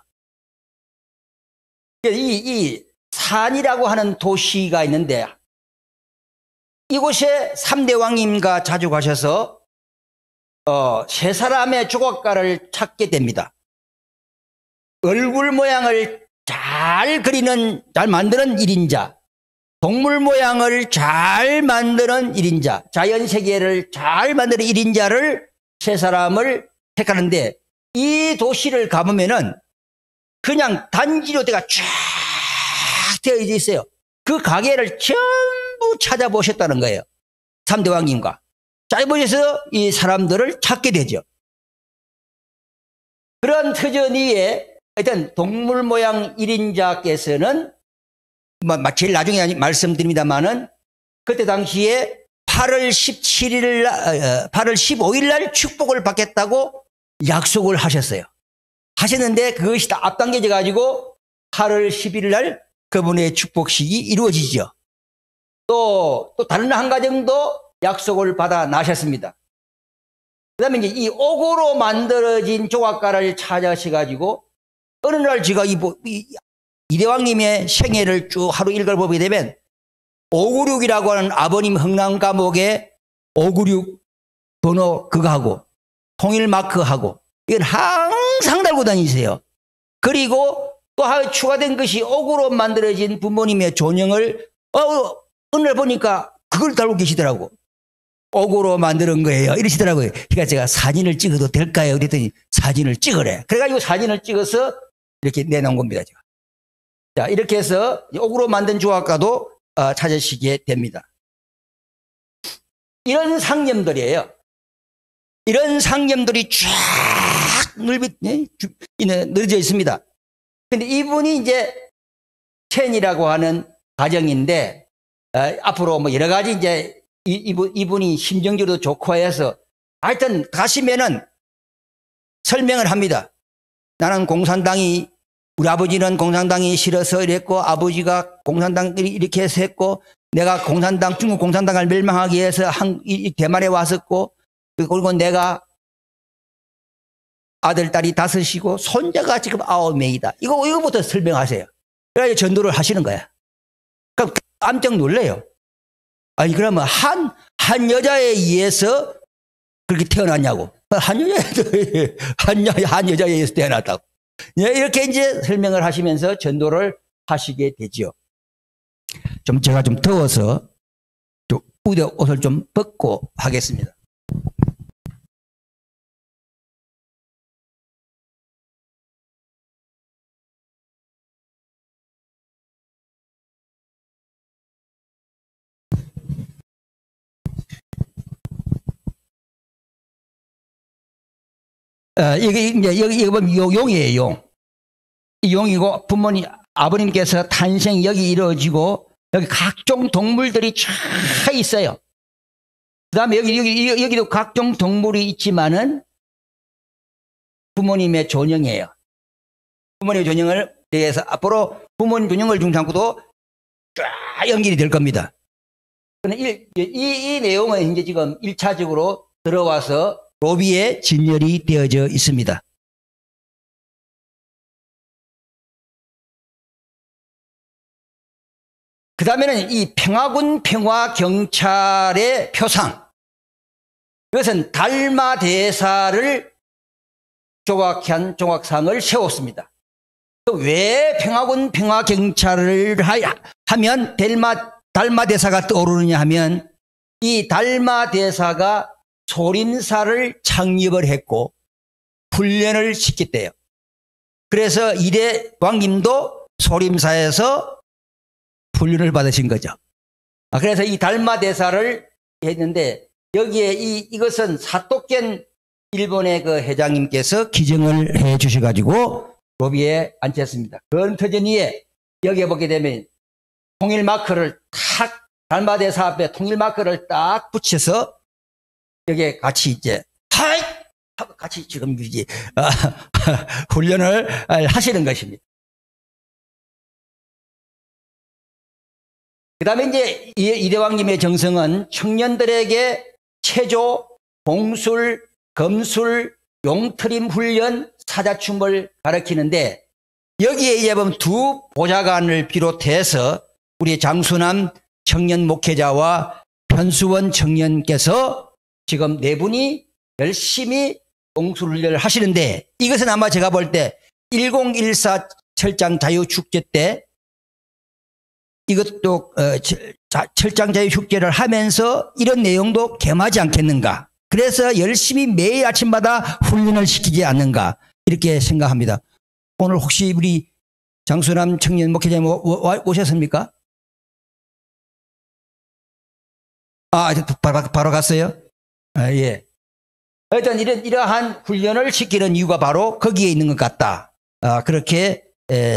이 산이라고 하는 도시가 있는데 이곳에 3대 왕님과 자주 가셔서 세 사람의 조각가를 찾게 됩니다. 얼굴 모양을 잘 만드는 1인자, 동물 모양을 잘 만드는 1인자, 자연 세계를 잘 만드는 1인자를 세 사람을 택하는데 이 도시를 가보면은 그냥 단지로 쫙 되어 있어요. 그 가게를 전부 찾아보셨다는 거예요. 3대 왕님과. 찾아보셔서 이 사람들을 찾게 되죠. 그런 터전 위에 하여튼 동물 모양 1인자께서는 제일 나중에 말씀드립니다만은 그때 당시에 8월 15일 날 축복을 받겠다고 약속을 하셨어요. 하셨는데 그것이 다 앞당겨져 가지고 8월 11일 날 그분의 축복식이 이루어지죠. 또 다른 한 가정도 약속을 받아 나셨습니다. 그 다음에 이제 이 옥으로 만들어진 조각가를 찾아셔가지고 어느 날 제가 이대왕님의 생애를 쭉 하루 읽어보게 되면 596이라고 하는 아버님 흥남 감옥에 596 번호 그거하고 통일 마크하고 이건 항상 달고 다니세요. 그리고 또 추가된 것이 옥으로 만들어진 부모님의 존영을 어느 날 보니까 그걸 달고 계시더라고. 옥으로 만드는 거예요. 이러시더라고요. 그러니까 제가 사진을 찍어도 될까요? 그랬더니 사진을 찍으래. 그래가지고 사진을 찍어서 이렇게 내놓은 겁니다. 제가. 자, 이렇게 해서 옥으로 만든 조각가도 찾으시게 됩니다. 이런 상점들이에요. 이런 상점들이 쫙 늘어져 있습니다. 근데 이분이 이제 첸이라고 하는 가정인데, 앞으로 뭐 여러 가지 이제 이분이 심정적으로 좋고 해서 하여튼 가시면은 설명을 합니다. 나는 우리 아버지는 공산당이 싫어서 이랬고, 아버지가 공산당 이렇게 해서 했고, 내가 중국 공산당을 멸망하기 위해서 대만에 왔었고, 그리고 내가 아들, 딸이 5이고, 손자가 지금 9명이다. 이거부터 설명하세요. 그래서 전도를 하시는 거야. 그럼 깜짝 놀래요. 아니, 그러면 한 여자에 의해서 그렇게 태어났냐고. 한 여자에 의해서 태어났다고. 이렇게 이제 설명을 하시면서 전도를 하시게 되죠. 제가 좀 더워서 우대 옷을 좀 벗고 하겠습니다. 이게 이제 여기 보면 용이에요, 용. 이 용이고 아버님께서 탄생이 여기 이루어지고 여기 각종 동물들이 쫙 있어요. 그 다음에 여기도 각종 동물이 있지만은 부모님의 존영이에요. 부모님의 존영을 대해서 앞으로 부모님 존영을 중심으로도 쫙 연결이 될 겁니다. 이 내용은 이제 지금 1차적으로 들어와서 로비에 진열이 되어져 있습니다. 그 다음에는 이 평화군 평화경찰의 표상. 이것은 달마대사를 조각한 조각상을 세웠습니다. 왜 평화군 평화경찰을 하면 달마대사가 떠오르느냐 하면 이 달마대사가 소림사를 창립을 했고 훈련을 시켰대요. 그래서 이대 왕님도 소림사에서 훈련을 받으신 거죠. 그래서 이 달마대사를 했는데 여기에 이것은 사토켄 일본의 그 회장님께서 기증을 해 주셔가지고 로비에 앉혔습니다. 건터전 위에 여기에 보게 되면 통일 마크를 탁 달마대사 앞에 통일 마크를 딱 붙여서 여기에 같이 이제 하이 하고 같이 지금 이제 훈련을 하시는 것입니다. 그 다음에 이제 이대왕님의 정성은 청년들에게 체조, 봉술, 검술, 용트림 훈련, 사자춤을 가르치는데 여기에 이제 보면 두 보좌관을 비롯해서 우리 장수남 청년 목회자와 편수원 청년께서 지금 네 분이 열심히 봉술 훈련을 하시는데 이것은 아마 제가 볼 때 1014 철장 자유축제 때 이것도 철장 자유축제를 하면서 이런 내용도 겸하지 않겠는가. 그래서 열심히 매일 아침마다 훈련을 시키지 않는가 이렇게 생각합니다. 오늘 혹시 우리 장수남 청년 목회자님 오셨습니까? 바로 갔어요? 예. 일단 이러한 훈련을 시키는 이유가 바로 거기에 있는 것 같다. 그렇게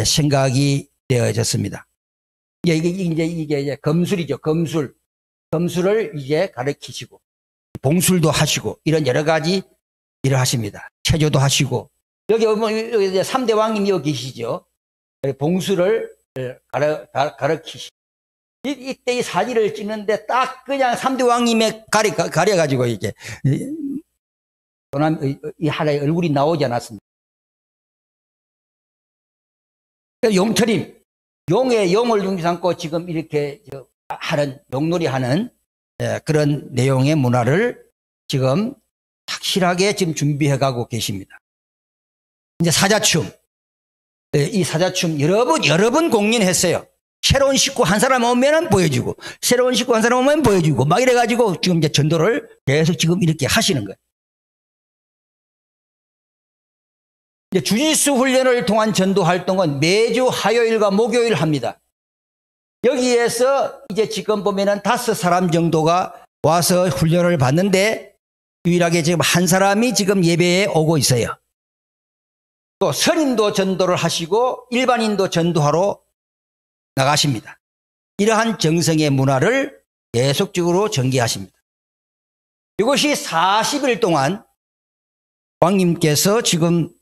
생각이 되어졌습니다. 이게 검술이죠. 검술을 이제 가르치시고 봉술도 하시고 이런 여러 가지 일을 하십니다. 체조도 하시고 여기 보면 이제 3대 왕님이 여기 계시죠. 봉술을 가르치시고 이때 이 사진을 찍는데 딱 그냥 3대 왕님에 가려가지고 이게 이 하나의 얼굴이 나오지 않았습니다. 용트림, 용의 용을 중심 삼고 지금 이렇게 하는 용놀이 하는 그런 내용의 문화를 지금 확실하게 지금 준비해 가고 계십니다. 이제 사자춤, 이 사자춤 여러 번 공연했어요. 새로운 식구 한 사람 오면은 보여주고, 새로운 식구 한 사람 오면 보여주고, 막 이래가지고 지금 이제 전도를 계속 지금 이렇게 하시는 거예요. 이제 주짓수 훈련을 통한 전도 활동은 매주 화요일과 목요일 합니다. 여기에서 이제 지금 보면은 5사람 정도가 와서 훈련을 받는데 유일하게 지금 한 사람이 지금 예배에 오고 있어요. 또 선임도 전도를 하시고 일반인도 전도하러 나가십니다. 이러한 정성의 문화를 계속적으로 전개하십니다. 이것이 40일 동안 왕님께서 지금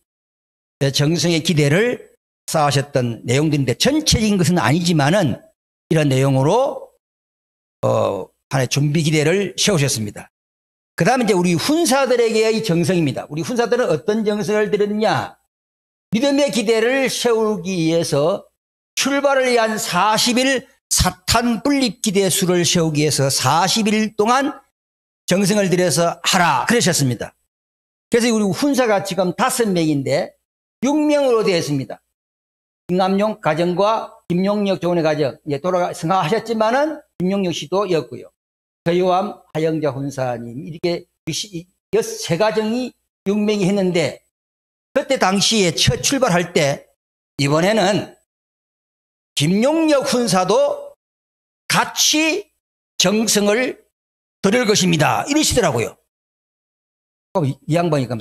정성의 기대를 쌓으셨던 내용들인데 전체적인 것은 아니지만은 이런 내용으로 하나의 준비 기대를 세우셨습니다. 그 다음에 이제 우리 훈사들에게의 정성입니다. 우리 훈사들은 어떤 정성을 들였냐? 믿음의 기대를 세우기 위해서 출발을 위한 40일 사탄 분립 기대수를 세우기 위해서 40일 동안 정성을 들여서 하라 그러셨습니다. 그래서 우리 훈사가 지금 5명인데 6명으로 되어 있습니다. 김남용 가정과 김용력 조원의 가정 이제 승하하셨지만은 김용력 씨도 였고요. 저요함 하영자 훈사님 이렇게 세 가정이 6명이 했는데 그때 당시에 첫 출발할 때 이번에는 김용력 훈사도 같이 정성을 들을 것입니다. 이러시더라고요. 이 양반이 그럼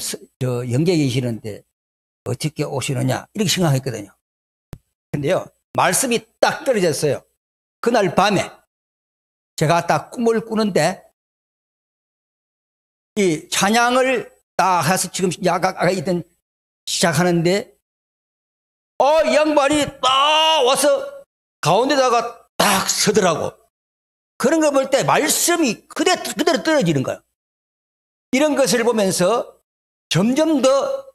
영계에 계시는데 어떻게 오시느냐 이렇게 생각했거든요. 근데요 말씀이 딱 떨어졌어요. 그날 밤에 제가 딱 꿈을 꾸는데 이 찬양을 딱 해서 지금 아까 있던 시작하는데 이 양반이 딱 와서 가운데다가 딱 서더라고. 그런 거 볼 때 말씀이 그대로 떨어지는 거예요. 이런 것을 보면서 점점 더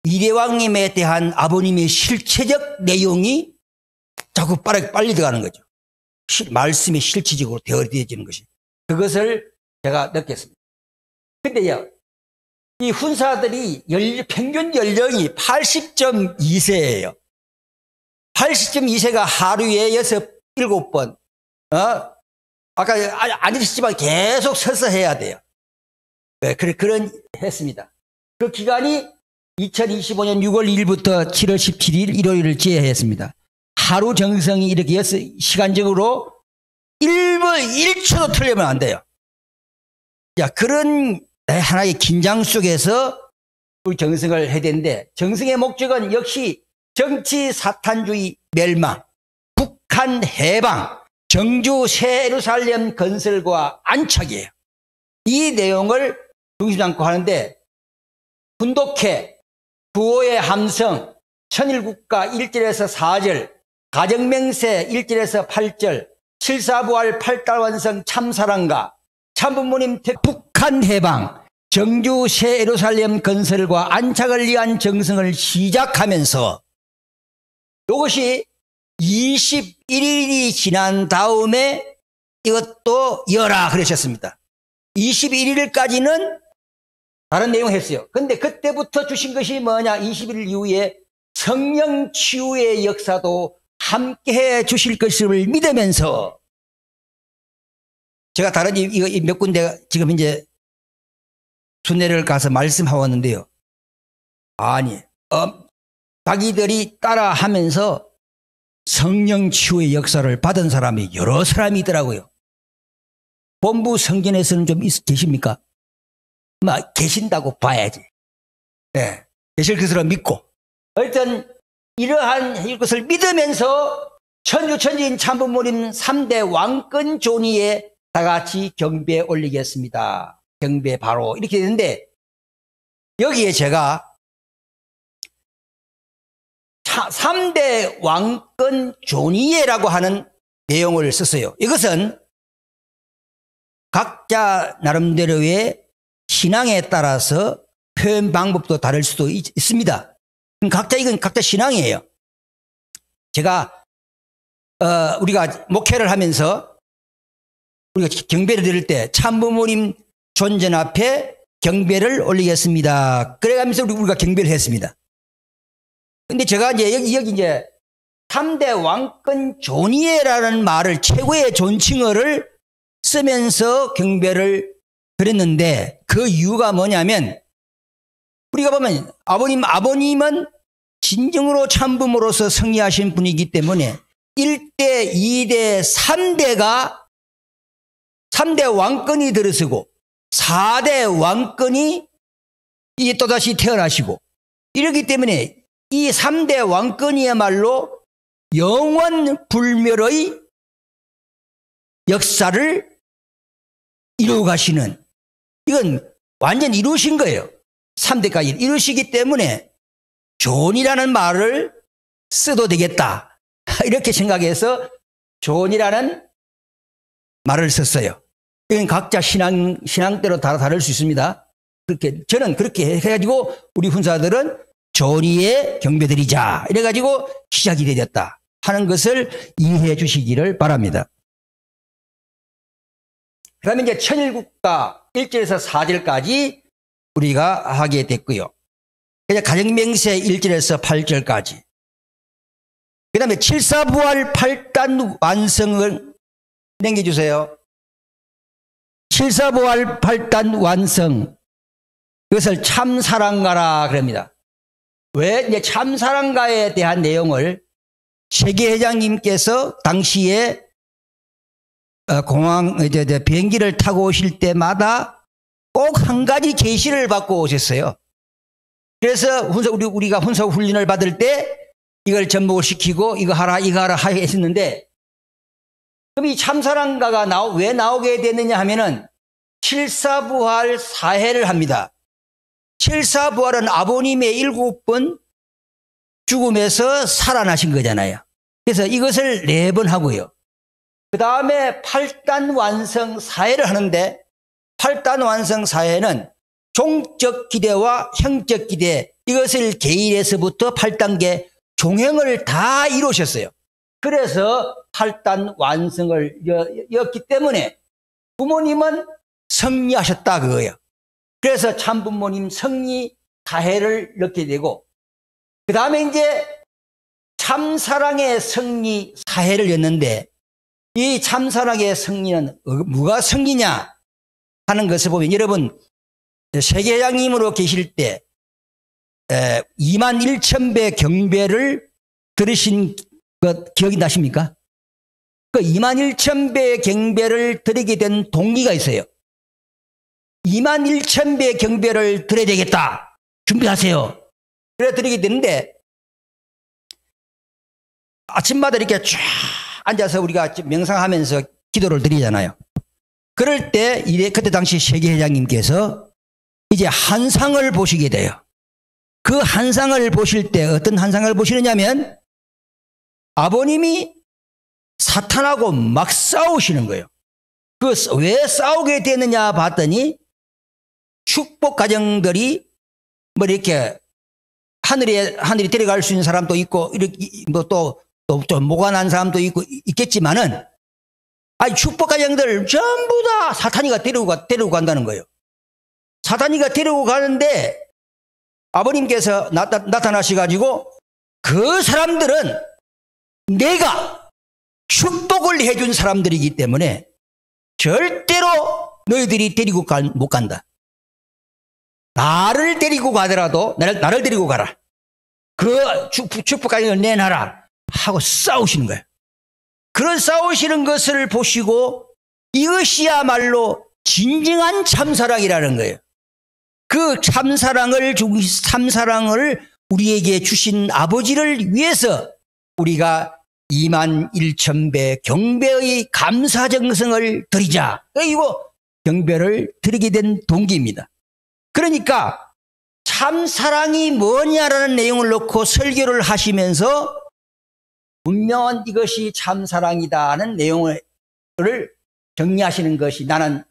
이대왕님에 대한 아버님의 실체적 내용이 자꾸 빨리 들어가는 거죠. 말씀이 실체적으로 되어지는 것이. 그것을 제가 느꼈습니다. 근데요, 이 훈사들이 평균 연령이 80.2세예요. 80.2세가 하루에 7번, 아까 앉으셨지만 계속 서서 해야 돼요. 네, 그런 했습니다. 그 기간이 2025년 6월 1일부터 7월 17일 일요일을 제외했습니다. 하루 정성이 이렇게 시간적으로 1분 1초도 틀리면 안 돼요. 자, 그런 하나의 긴장 속에서 우리 정성을 해야 되는데, 정성의 목적은 역시 정치 사탄주의 멸망, 북한 해방, 정주 새 예루살렘 건설과 안착이에요. 이 내용을 중심 삼고 하는데, 훈독회, 구호의 함성, 천일국가 1절에서 4절, 가정맹세 1절에서 8절, 7사부활 8달완성 참사랑가, 참부모님 북한 해방, 정주 새 예루살렘 건설과 안착을 위한 정성을 시작하면서 이것이 21일이 지난 다음에 이것도 이어라 그러셨습니다. 21일까지는 다른 내용 했어요. 근데 그때부터 주신 것이 뭐냐? 21일 이후에 성령 치유의 역사도 함께 해 주실 것을 믿으면서, 제가 다른 이거 몇 군데 지금 이제 순례를 가서 말씀하고 왔는데요. 아니, 자기들이 따라 하면서 성령 치유의 역사를 받은 사람이 여러 사람이 있더라고요. 본부 성전에서는 좀 계십니까? 막 계신다고 봐야지. 네, 계실 것으로 믿고. 어쨌든 이러한 이것을 믿으면서 천주천지인 참부모님 3대 왕권 존위에 다 같이 경배 올리겠습니다. 경배 바로 이렇게 되는데, 여기에 제가 3대 왕권 존위에라고 하는 내용을 썼어요. 이것은 각자 나름대로의 신앙에 따라서 표현 방법도 다를 수도 있습니다. 이건 각자 신앙이에요. 제가 우리가 목회를 하면서 우리가 경배를 드릴 때 참부모님 존전 앞에 경배를 올리겠습니다. 그래가면서 우리가 경배를 했습니다. 근데 제가 이제 여기 이제 3대 왕권 존위에라는 말을, 최고의 존칭어를 쓰면서 경배를 드렸는데, 그 이유가 뭐냐면, 우리가 보면 아버님은 진정으로 참부모로서 승리하신 분이기 때문에 1대, 2대, 3대 왕권이 들어서고 4대 왕권이 또다시 태어나시고, 이렇기 때문에 이 3대 왕권이야말로 영원 불멸의 역사를 이루어 가시는, 이건 완전 이루신 거예요. 3대까지 이루시기 때문에 존이라는 말을 써도 되겠다, 이렇게 생각해서 존이라는 말을 썼어요. 이건 각자 신앙대로 다를 수 있습니다. 저는 그렇게 해가지고 우리 훈사들은 존위에 경배드리자 이래가지고 시작이 되었다 하는 것을 이해해 주시기를 바랍니다. 그 다음에 이제 천일국가 1절에서 4절까지 우리가 하게 됐고요. 그냥 가정맹세 1절에서 8절까지. 그 다음에 7사부활 8단 완성을 남겨주세요. 7사부활 8단 완성. 이것을 참사랑가라 그럽니다. 왜 이제 참사랑가에 대한 내용을 세계회장님께서 당시에 공항 비행기를 타고 오실 때마다 꼭 한 가지 계시를 받고 오셨어요. 그래서 우리가 훈사 훈련을 받을 때 이걸 접목을 시키고 이거 하라 했었는데, 그럼 이 참사랑가가 왜 나오게 됐느냐 하면은 7사부활 4회를 합니다. 7사부활은 아버님의 7번 죽음에서 살아나신 거잖아요. 그래서 이것을 4번 하고요. 그 다음에 8단 완성 4회를 하는데, 8단 완성 4회는 종적 기대와 형적 기대, 이것을 개인에서부터 8단계 종형을 다 이루셨어요. 그래서 8단 완성을 였기 때문에 부모님은 승리하셨다 그거예요. 그래서 참부모님 승리 4회를 넣게 되고, 그 다음에 이제 참사랑의 승리 4회를 였는데, 이 참사랑의 승리는 뭐가 승리냐 하는 것을 보면, 여러분 세계회장님으로 계실 때 21,000배 경배를 들으신 것 기억이 나십니까? 그 21,000배 경배를 드리게 된 동기가 있어요. 21,000배 경배를 드려야 되겠다. 준비하세요. 그래 드리게 되는데 아침마다 이렇게 쫙 앉아서 우리가 명상하면서 기도를 드리잖아요. 그럴 때 그때 당시 세계회장님께서 이제 한상을 보시게 돼요. 그 한상을 보실 때 어떤 한상을 보시느냐면 아버님이 사탄하고 막 싸우시는 거예요. 그 왜 싸우게 되느냐 봤더니 축복 가정들이 뭐 이렇게 하늘이 데려갈 수 있는 사람도 있고 이렇게 또 모가 난 사람도 있겠지만은 축복 가정들 전부 다 사탄이가 데리고 간다는 거예요. 사탄이가 데리고 가는데 아버님께서 나타나셔가지고 그 사람들은 내가 축복을 해준 사람들이기 때문에 절대로 너희들이 데리고 못 간다. 나를 데리고 가더라도 나를 데리고 가라. 그 축복 가정을 내놔라 하고 싸우시는 거예요. 그런 싸우시는 것을 보시고 이것이야말로 진정한 참사랑이라는 거예요. 그 참사랑을 우리에게 주신 아버지를 위해서 우리가 21,000배 경배의 감사정성을 드리자. 그리고 경배를 드리게 된 동기입니다. 그러니까 참사랑이 뭐냐라는 내용을 놓고 설교를 하시면서 분명한 이것이 참사랑이다는 내용을 정리하시는 것이 나는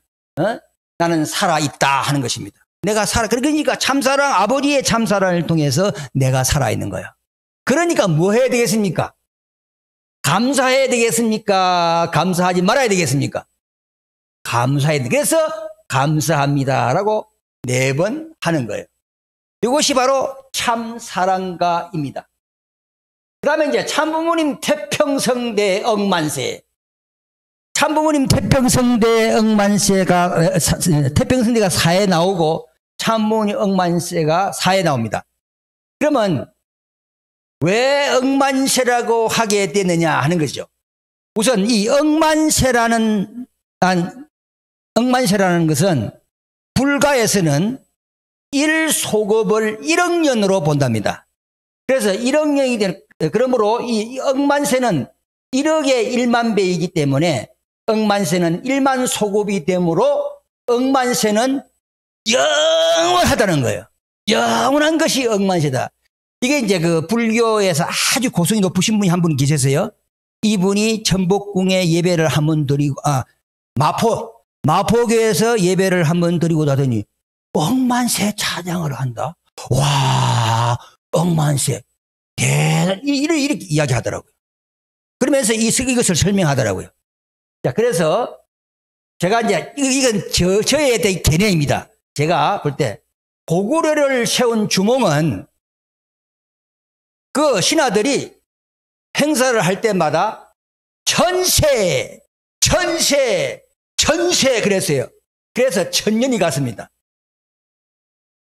살아있다 하는 것입니다. 내가 그러니까 참사랑, 아버지의 참사랑을 통해서 내가 살아있는 거예요. 그러니까 뭐 해야 되겠습니까? 감사해야 되겠습니까? 감사하지 말아야 되겠습니까? 감사해야 돼. 그래서 감사합니다라고 4번 하는 거예요. 이것이 바로 참사랑가입니다. 그러면 이제 참부모님 태평성대 억만세. 참부모님 태평성대 억만세가 태평성대가 4에 나오고 참부모님 억만세가 4에 나옵니다. 그러면 왜 억만세라고 하게 되느냐 하는 거죠. 우선 이 억만세라는 것은 불가에서는 1소급을 1억 년으로 본답니다. 그래서 1억 년이 그러므로 이 억만세는 1억의 1만 배이기 때문에 억만세는 1만 소급이 되므로 억만세는 영원하다는 거예요. 영원한 것이 억만세다. 이게 이제 그 불교에서 아주 고성이 높으신 분이 한 분 계셨어요. 이분이 천복궁에 예배를 한번 드리고, 마포교에서 예배를 한번 드리고 나더니 억만세 찬양을 한다. 와, 억만세. 이렇게 이야기하더라고요. 그러면서 이것을 설명하더라고요. 자, 그래서 제가 이제 이건 저에 대한 개념입니다. 제가 볼 때 고구려를 세운 주몽은 그 신하들이 행사를 할 때마다 천세 그랬어요. 그래서 1000년이 갔습니다.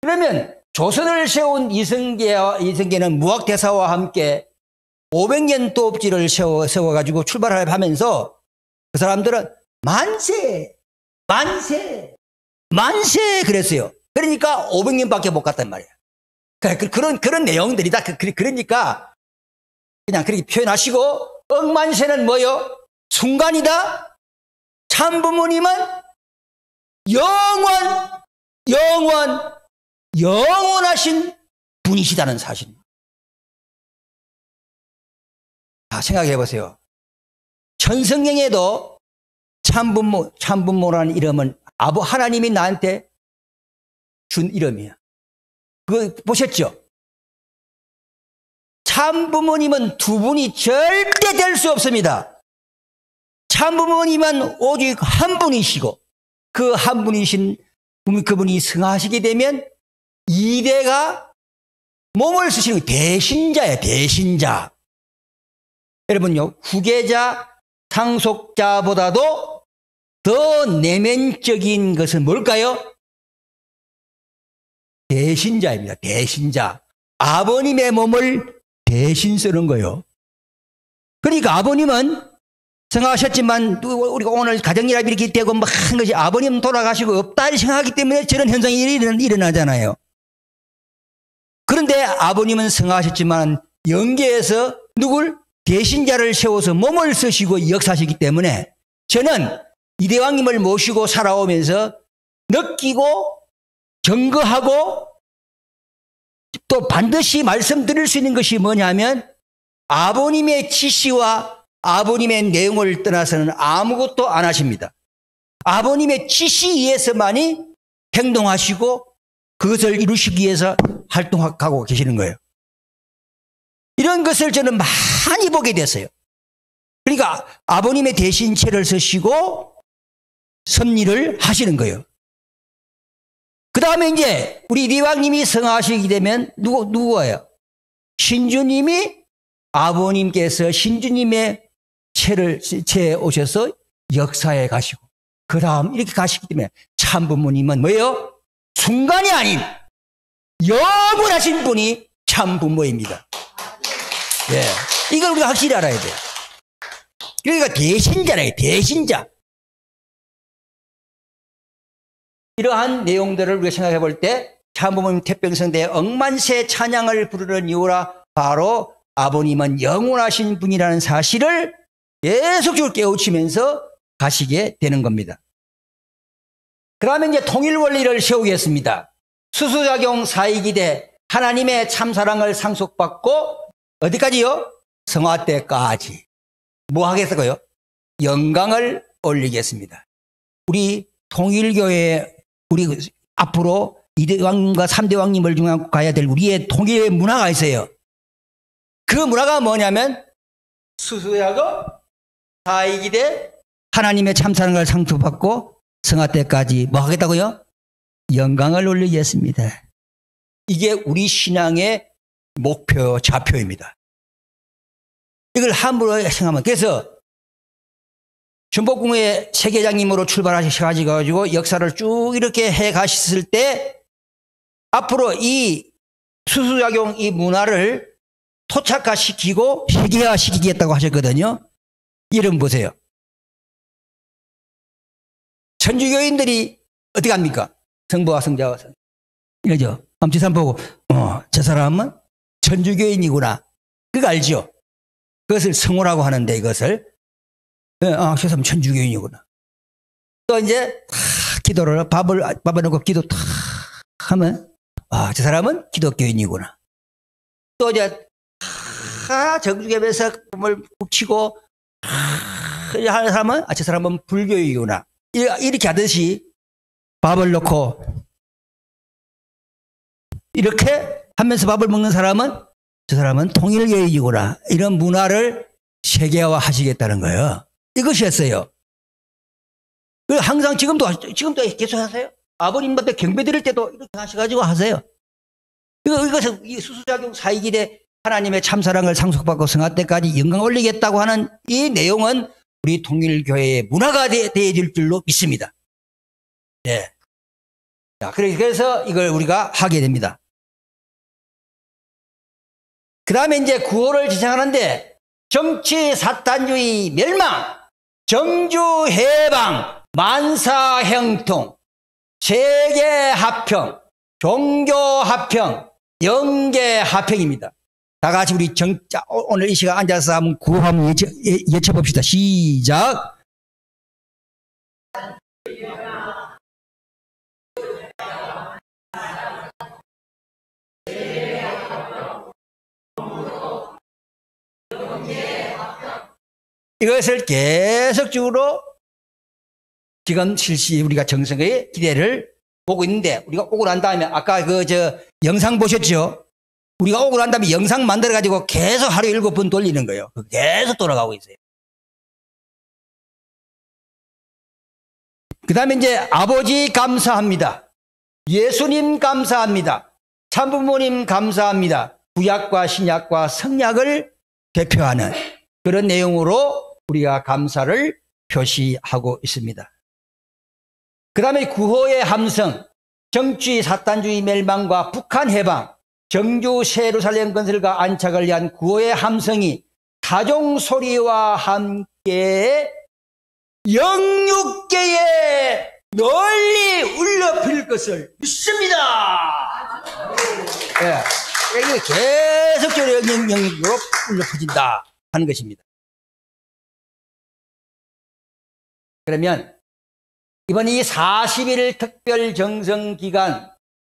그러면 조선을 세운 이성계는 무학대사와 함께 500년 도읍지를 세워가지고 출발을 하면서 그 사람들은 만세 그랬어요. 그러니까 500년밖에 못 갔단 말이에요. 그런 내용들이다. 그러니까 그냥 그렇게 표현하시고, 억만세는 뭐요? 순간이다. 참부모님은 영원하신 분이시다는 사실입니다. 생각해 보세요. 천성경에도 참부모라는 이름은 하나님이 나한테 준 이름이야. 그거 보셨죠? 참부모님은 두 분이 절대 될 수 없습니다. 참부모님은 오직 한 분이시고, 그 한 분이신 그분이 승하시게 되면 2대가 몸을 쓰시는 대신자예요. 대신자. 여러분요, 후계자, 상속자보다도 더 내면적인 것은 뭘까요? 대신자입니다. 대신자. 아버님의 몸을 대신 쓰는 거예요. 그러니까 아버님은 성하셨지만 우리가 오늘 가정이라 이렇게 되고 뭐 한 것이 아버님 돌아가시고 없다 이렇게 생각하기 때문에 저런 현상이 일어나잖아요. 그런데 아버님은 성하셨지만 영계에서 누굴? 대신자를 세워서 몸을 쓰시고 역사하시기 때문에 저는 이대왕님을 모시고 살아오면서 느끼고 경거하고 또 반드시 말씀드릴 수 있는 것이 뭐냐면 아버님의 지시와 아버님의 내용을 떠나서는 아무것도 안 하십니다. 아버님의 지시에서만이 행동하시고 그것을 이루시기 위해서 활동하고 계시는 거예요. 이런 것을 저는 많이 보게 됐어요. 그러니까 아버님의 대신체를 쓰시고 섭리를 하시는 거예요. 그 다음에 이제 우리 이대왕님이 성하시게 되면 누구예요? 신주님이 아버님께서 신주님의 체에 오셔서 역사에 가시고 그 다음 이렇게 가시기 때문에 참부모님은 뭐예요? 순간이 아닌 영원하신 분이 참부모입니다. 예, 이걸 우리가 확실히 알아야 돼요. 그러니까 대신자라요, 대신자. 이러한 내용들을 우리가 생각해 볼 때 참부모님 태평성대에 억만세 찬양을 부르는 이유라 바로 아버님은 영원하신 분이라는 사실을 계속적으로 깨우치면서 가시게 되는 겁니다. 그 다음에 이제 통일 원리를 세우겠습니다. 수수작용 사이기대 하나님의 참사랑을 상속받고 어디까지요? 성화 때까지. 뭐 하겠어요? 영광을 올리겠습니다. 우리 통일교회 우리 앞으로 2대왕님과 3대왕님을 중앙 가야 될 우리의 통일의 문화가 있어요. 그 문화가 뭐냐면 수수작용 사이기대 하나님의 참사랑을 상속받고 성화 때까지 뭐 하겠다고요? 영광을 올리겠습니다. 이게 우리 신앙의 목표, 좌표입니다. 이걸 함부로 생각하면 그래서 준복궁의 세계장님으로 출발하셔가지고 역사를 쭉 이렇게 해 가셨을 때 앞으로 이 수수작용 이 문화를 토착화시키고 세계화시키겠다고 하셨거든요. 이름 보세요. 천주교인들이 어떻게 합니까? 성부와 성자와 성. 이러죠. 엄지산 보고 저 사람은 천주교인이구나. 그거 알죠? 그것을 성호라고 하는데 이것을 저 사람은 천주교인이구나. 또 이제 기도를 밥을 넣고 기도 탁 하면 저 사람은 기독교인이구나. 또 이제 정주겸에서 몸을 붙이고 하는 사람은 저 사람은 불교이구나. 이렇게 하듯이 밥을 넣고 이렇게 하면서 밥을 먹는 사람은 저 사람은 통일교인이구나. 이런 문화를 세계화 하시겠다는 거예요. 이것이었어요. 항상 지금도 계속 하세요. 아버님 앞에 경배 드릴 때도 이렇게 하셔가지고 하세요. 이것은 이 수수작용 사이기대 하나님의 참사랑을 상속받고 성화 때까지 영광 올리겠다고 하는 이 내용은 우리 통일교회의 문화가 되어질 줄로 믿습니다. 예. 자, 그래서 이걸 우리가 하게 됩니다. 그 다음에 이제 구호를 지향하는데 정치 사탄주의 멸망, 정주 해방, 만사 형통, 세계 합평, 종교 합평, 영계 합평입니다. 다 같이 우리 오늘 이 시간 앉아서 한번 구호 한번 외쳐봅시다. 시작. 이것을 계속적으로 지금 실시 우리가 정성의 기대를 보고 있는데 우리가 오고 난 다음에 아까 영상 보셨죠? 우리가 오고 난 다음에 영상 만들어가지고 계속 하루 7번 돌리는 거예요. 계속 돌아가고 있어요. 그 다음에 이제 아버지 감사합니다. 예수님 감사합니다. 참부모님 감사합니다. 구약과 신약과 성약을 대표하는 그런 내용으로 우리가 감사를 표시하고 있습니다. 그 다음에 구호의 함성, 정치 사탄주의 멸망과 북한 해방, 정주 새 예루살렘 건설과 안착을 위한 구호의 함성이 타종 소리와 함께 영육계에 널리 울려 퍼질 것을 믿습니다. 예, 이게 계속적으로 영육으로 울려 퍼진다 하는 것입니다. 그러면 이번 이 40일 특별 정성 기간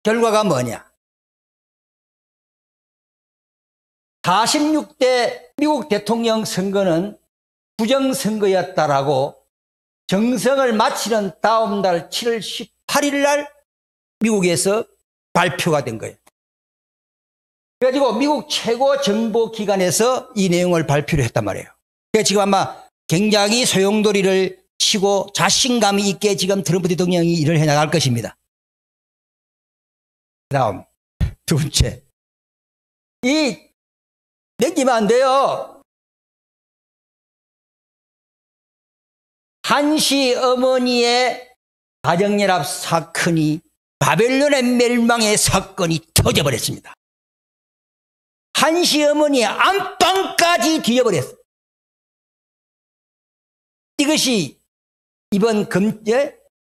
결과가 뭐냐? 46대 미국 대통령 선거는 부정선거였다라고 정성을 마치는 다음 날 7월 18일 날 미국에서 발표가 된 거예요. 그래가지고 미국 최고 정보기관에서 이 내용을 발표를 했단 말이에요. 그래서 지금 아마 굉장히 소용돌이를 치고 자신감 있게 지금 트럼프 대통령이 일을 해나갈 것입니다. 그 다음 두 번째, 이 넘기면 안 돼요. 한시 어머니의 가정연합 사건이 바벨론의 멸망의 사건이 터져버렸습니다. 한시 어머니의 안방까지 뒤져버렸어요. 이것이 이번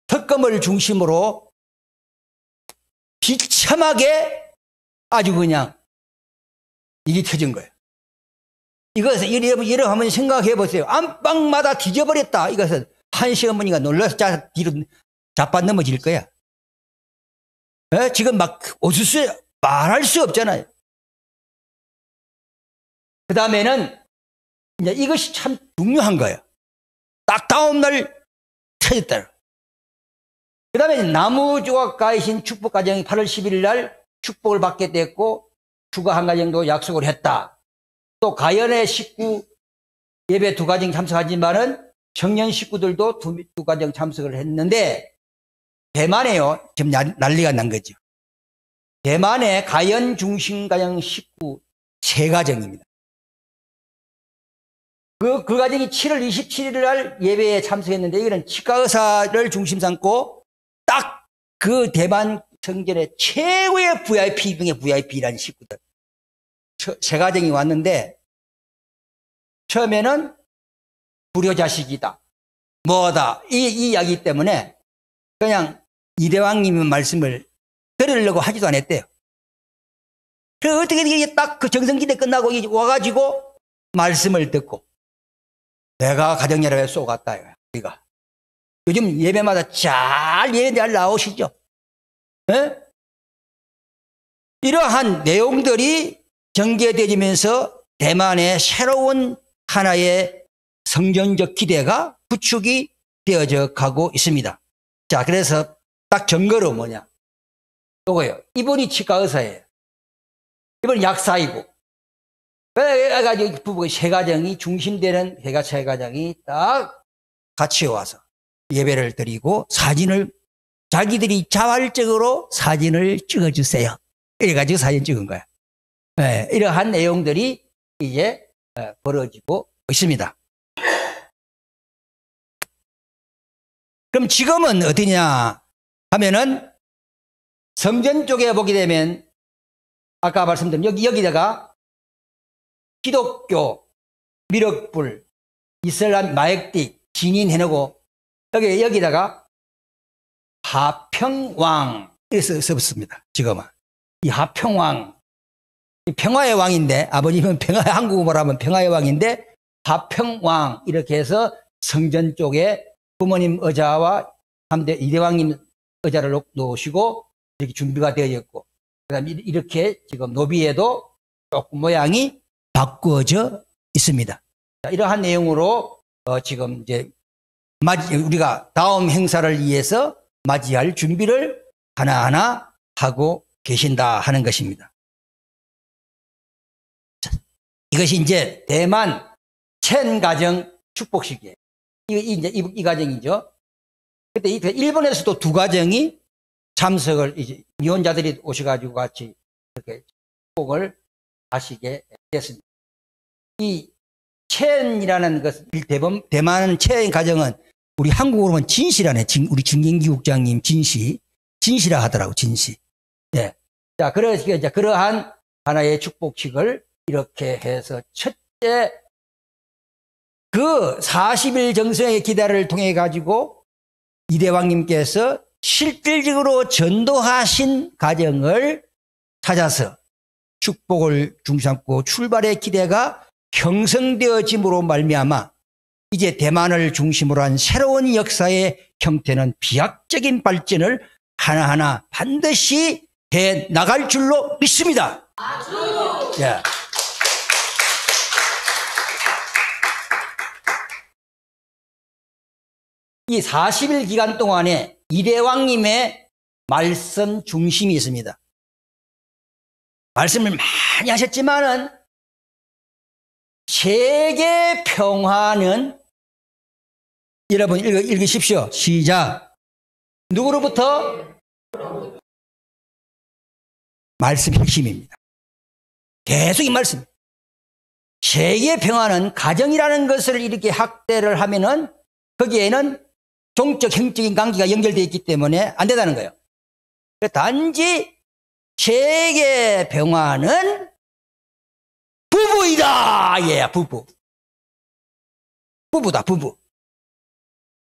특검을 중심으로 비참하게 아주 그냥 일이 터진 거예요. 이것을 이러 한번 생각해 보세요. 안방마다 뒤져버렸다. 이것은 한시 어머니가 놀라서 뒤로 자빠 넘어질 거야. 에? 지금 막 오수수 말할 수 없잖아요. 그 다음에는 이제 이것이 참 중요한 거예요. 딱 다음날 터졌다. 그 다음에 나무조각 가이신 축복 가정이 8월 11일 날 축복을 받게 됐고 추가 한 가정도 약속을 했다. 또 가연의 식구 예배 2가정 참석하지만은 청년 식구들도 두 가정 참석을 했는데 대만에요. 지금 난리가 난 거죠. 대만의 가연 중심 가정 식구 3가정입니다. 그 가정이 7월 27일 날 예배에 참석했는데 이거는 치과 의사를 중심 삼고 딱 그 대만 성전의 최고의 VIP 중에 VIP라는 식구들 3가정이 왔는데 처음에는 불효자식이다 뭐다 이 이야기 때문에 그냥 이대왕님의 말씀을 들으려고 하지도 않았대요. 그래서 어떻게 딱 그 정성기대 끝나고 와가지고 말씀을 듣고 내가 가정연합에 쏘갔다 이거. 요즘 예배마다 잘 나오시죠? 에? 이러한 내용들이 전개되면서 대만의 새로운 하나의 성전적 기대가 구축이 되어져 가고 있습니다. 자, 그래서 딱 증거로 뭐냐? 요거요. 이분이 치과 의사예요. 이분이 약사이고. 그래가지고 부부의 3가정이 중심되는 3가정이 딱 같이 와서 예배를 드리고 사진을 자기들이 자발적으로 사진을 찍어주세요. 이래가지고 사진 찍은 거야. 네, 이러한 내용들이 이제 벌어지고 있습니다. 그럼 지금은 어디냐 하면은 성전 쪽에 보게 되면 아까 말씀드린 여기다가 기독교, 미륵불, 이슬람 마액딕 진인해놓고 여기다가 하평왕 이렇게 썼습니다. 지금은 이 하평왕 평화의 왕인데 아버님은 한국어로 하면 평화의 왕인데 하평왕 이렇게 해서 성전 쪽에 부모님 의자와 3대 이대왕님 의자를 놓으시고 이렇게 준비가 되어 있고 그다음에 이렇게 지금 노비에도 조금 모양이 바꾸어져 있습니다. 자, 이러한 내용으로 지금 이제 우리가 다음 행사를 위해서 맞이할 준비를 하나하나 하고 계신다 하는 것입니다. 자, 이것이 이제 대만 첸 가정 축복식이에요. 이 가정이죠. 그때 일본에서도 2가정이 참석을 이제 미혼자들이 오셔가지고 같이 이렇게 축복을 하시게 됐습니다. 이 첸이라는 것, 대만 첸 가정은 우리 한국어로 보면 진시라네. 우리 진경기 국장님 진시라 하더라고, 진시. 네. 자, 그러한 하나의 축복식을 이렇게 해서 첫째 그 40일 정성의 기다를 통해 가지고 이대왕님께서 실질적으로 전도하신 과정을 찾아서 축복을 중삼고 출발의 기대가 형성되어짐으로 말미암아 이제 대만을 중심으로 한 새로운 역사의 형태는 비약적인 발전을 하나하나 반드시 해 나갈 줄로 믿습니다. 예. 이 40일 기간 동안에 이대왕님의 말씀 중심이 있습니다. 말씀을 많이 하셨지만은 세계 평화는 여러분 읽으십시오. 시작. 누구로부터? 말씀 핵심입니다. 계속 이 말씀. 세계 평화는 가정이라는 것을 이렇게 확대를 하면은 거기에는 종적, 형적인 관계가 연결되어 있기 때문에 안 된다는 거예요. 단지 세계 평화는 부부이다. 예, 부부. 부부다, 부부.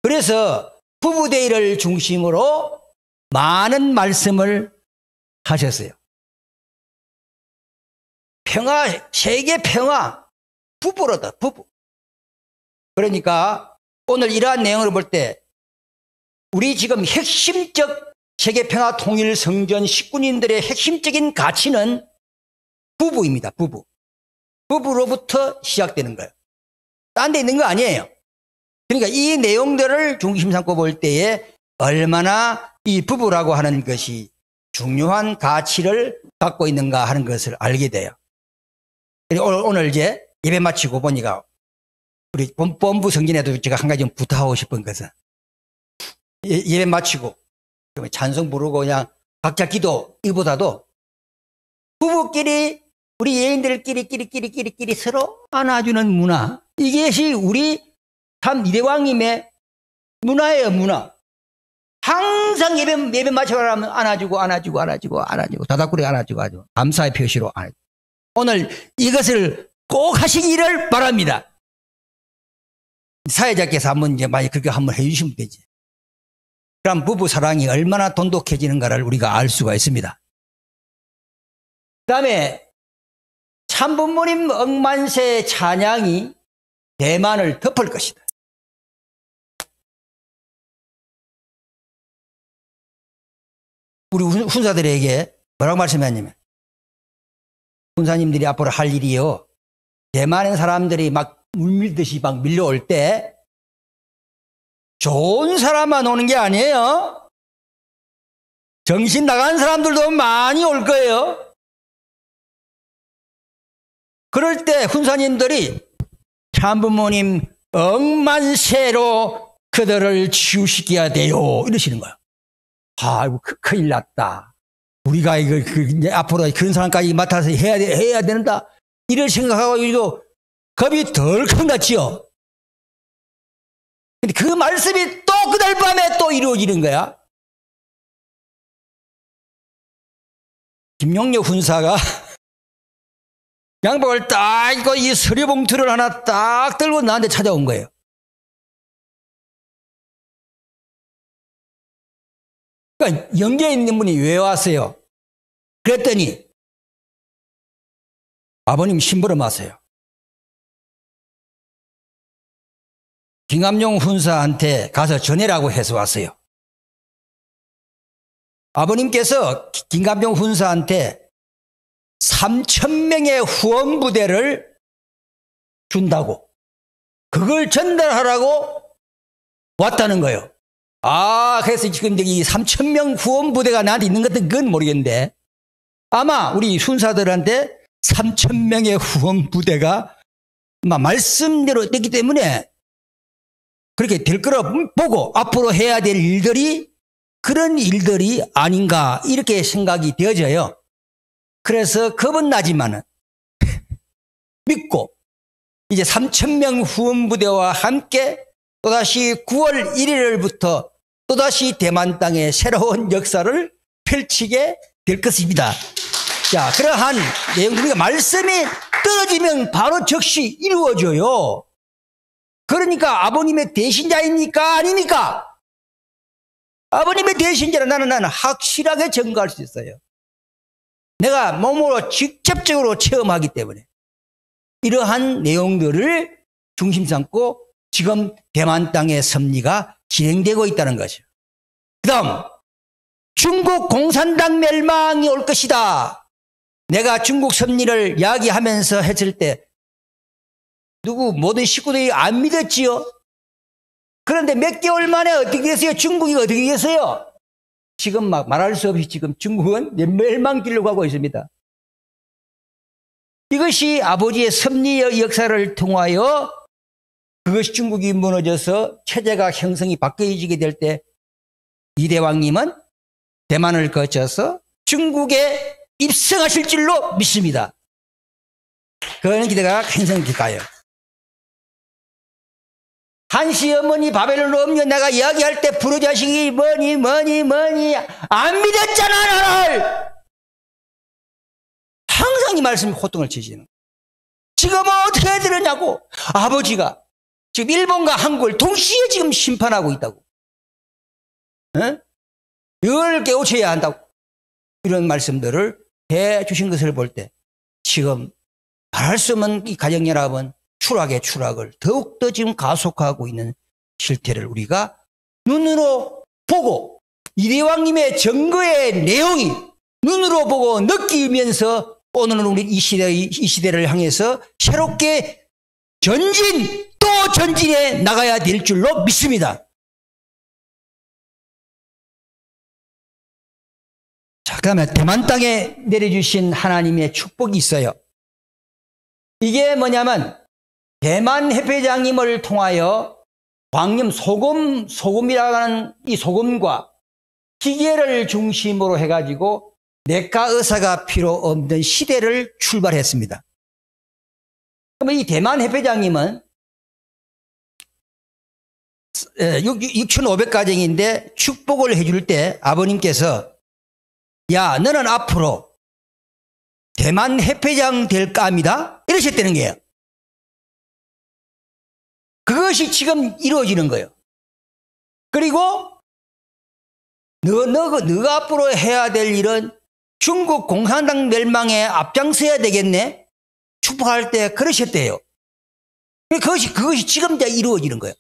그래서 부부데이를 중심으로 많은 말씀을 하셨어요. 평화, 세계 평화, 부부로다, 부부. 그러니까 오늘 이러한 내용을 볼 때 우리 지금 핵심적 세계 평화 통일 성전 식구님들의 핵심적인 가치는 부부입니다. 부부. 부부로부터 시작되는 거예요. 딴 데 있는 거 아니에요. 그러니까 이 내용들을 중심 삼고 볼 때에 얼마나 이 부부라고 하는 것이 중요한 가치를 갖고 있는가 하는 것을 알게 돼요. 오늘 이제 예배 마치고 보니까 우리 본부 성전에도 제가 한 가지 좀 부탁하고 싶은 것은 예배 마치고 찬송 부르고 그냥 각자 기도 이보다도 부부끼리 우리 예인들끼리 서로 안아주는 문화, 이것이 우리 참 이대왕님의 문화예요. 문화. 항상 예배 마치고 하면 안아주고 다닥구리 안아주고 감사의 표시로 안아주고. 오늘 이것을 꼭 하시기를 바랍니다. 사회자께서 한번 이제 많이 그렇게 한번 해주시면 되지. 그럼 부부 사랑이 얼마나 돈독해지는가를 우리가 알 수가 있습니다. 그 다음에 참부모님 억만세 찬양이 대만을 덮을 것이다. 우리 훈사들에게 뭐라고 말씀했냐면, 훈사님들이 앞으로 할 일이요, 대만의 사람들이 막 물밀듯이 막 밀려올 때 좋은 사람만 오는 게 아니에요. 정신 나간 사람들도 많이 올 거예요. 그럴 때 훈사님들이 참부모님 억만세로 그들을 치유시켜야 돼요, 이러시는 거예요. 아이고, 큰일 났다. 우리가 앞으로 그런 사람까지 맡아서 해야 된다. 이럴 생각하고 이거 겁이 덜 큰 것 같지요. 근데 그 말씀이 또 그날 밤에 또 이루어지는 거야. 김용렬 훈사가 양복을 딱 입고 이 서류 봉투를 하나 딱 들고 나한테 찾아온 거예요. 그러니까 영계에 있는 분이 왜 왔어요? 그랬더니 아버님 심부름 하세요. 김감용 훈사한테 가서 전해라고 해서 왔어요. 아버님께서 김감용 훈사한테 3,000명의 후원부대를 준다고, 그걸 전달하라고 왔다는 거예요. 그래서 지금 이 3,000명 후원부대가 나한테 있는 것은 그건 모르겠는데, 아마 우리 훈사들한테 3,000명의 후원부대가 말씀대로 됐기 때문에 그렇게 될 거라 보고 앞으로 해야 될 일들이 그런 일들이 아닌가, 이렇게 생각이 되어져요. 그래서 겁은 나지만은 믿고 이제 3,000명 후원부대와 함께 또다시 9월 1일부터 또다시 대만 땅에 새로운 역사를 펼치게 될 것입니다. 자, 그러한 내용, 그러니까 말씀이 떨어지면 바로 즉시 이루어져요. 그러니까 아버님의 대신자입니까? 아닙니까? 아버님의 대신자라 나는 확실하게 증거할 수 있어요. 내가 몸으로 직접적으로 체험하기 때문에 이러한 내용들을 중심 삼고 지금 대만 땅의 섭리가 진행되고 있다는 거죠. 그 다음 중국 공산당 멸망이 올 것이다. 내가 중국 섭리를 이야기하면서 했을 때 모든 식구들이 안 믿었지요. 그런데 몇 개월 만에 어떻게 됐어요? 중국이 어떻게 됐어요? 지금 막 말할 수 없이 지금 중국은 멸망길로 가고 있습니다. 이것이 아버지의 섭리의 역사를 통하여 그것이 중국이 무너져서 체제가 형성이 바뀌어지게 될 때 이대왕님은 대만을 거쳐서 중국에 입성하실 줄로 믿습니다. 그런 기대가 굉장히 가요. 한시 어머니 바벨론으로 옮겨 내가 이야기할 때 부르자식이 뭐니 안 믿었잖아 나를. 항상 이 말씀이 호통을 치시는. 지금은 어떻게 해야 되느냐고. 아버지가 지금 일본과 한국을 동시에 지금 심판하고 있다고. 이걸 깨우쳐야 한다고. 이런 말씀들을 해 주신 것을 볼 때 지금 말할 수 없는 이 가정연합은 추락의 추락을 더욱더 지금 가속화하고 있는 실태를 우리가 눈으로 보고 이대왕님의 증거의 내용이 눈으로 보고 느끼면서 오늘은 우리 이 시대를 향해서 새롭게 전진 또 전진해 나가야 될 줄로 믿습니다. 자, 그다음에 대만 땅에 내려주신 하나님의 축복이 있어요. 이게 뭐냐면 대만 협회장님을 통하여 광염 소금이라고 하는 이 소금과 기계를 중심으로 해가지고 내과 의사가 필요 없는 시대를 출발했습니다. 그러면 이 대만 협회장님은 6,500가정인데 축복을 해줄 때 아버님께서 야 너는 앞으로 대만 협회장 될 까입니다 이러셨다는 거예요. 그것이 지금 이루어지는 거예요. 그리고 너가 앞으로 해야 될 일은 중국 공산당 멸망에 앞장서야 되겠네. 축복할 때 그러셨대요. 그것이 지금 이제 이루어지는 거예요.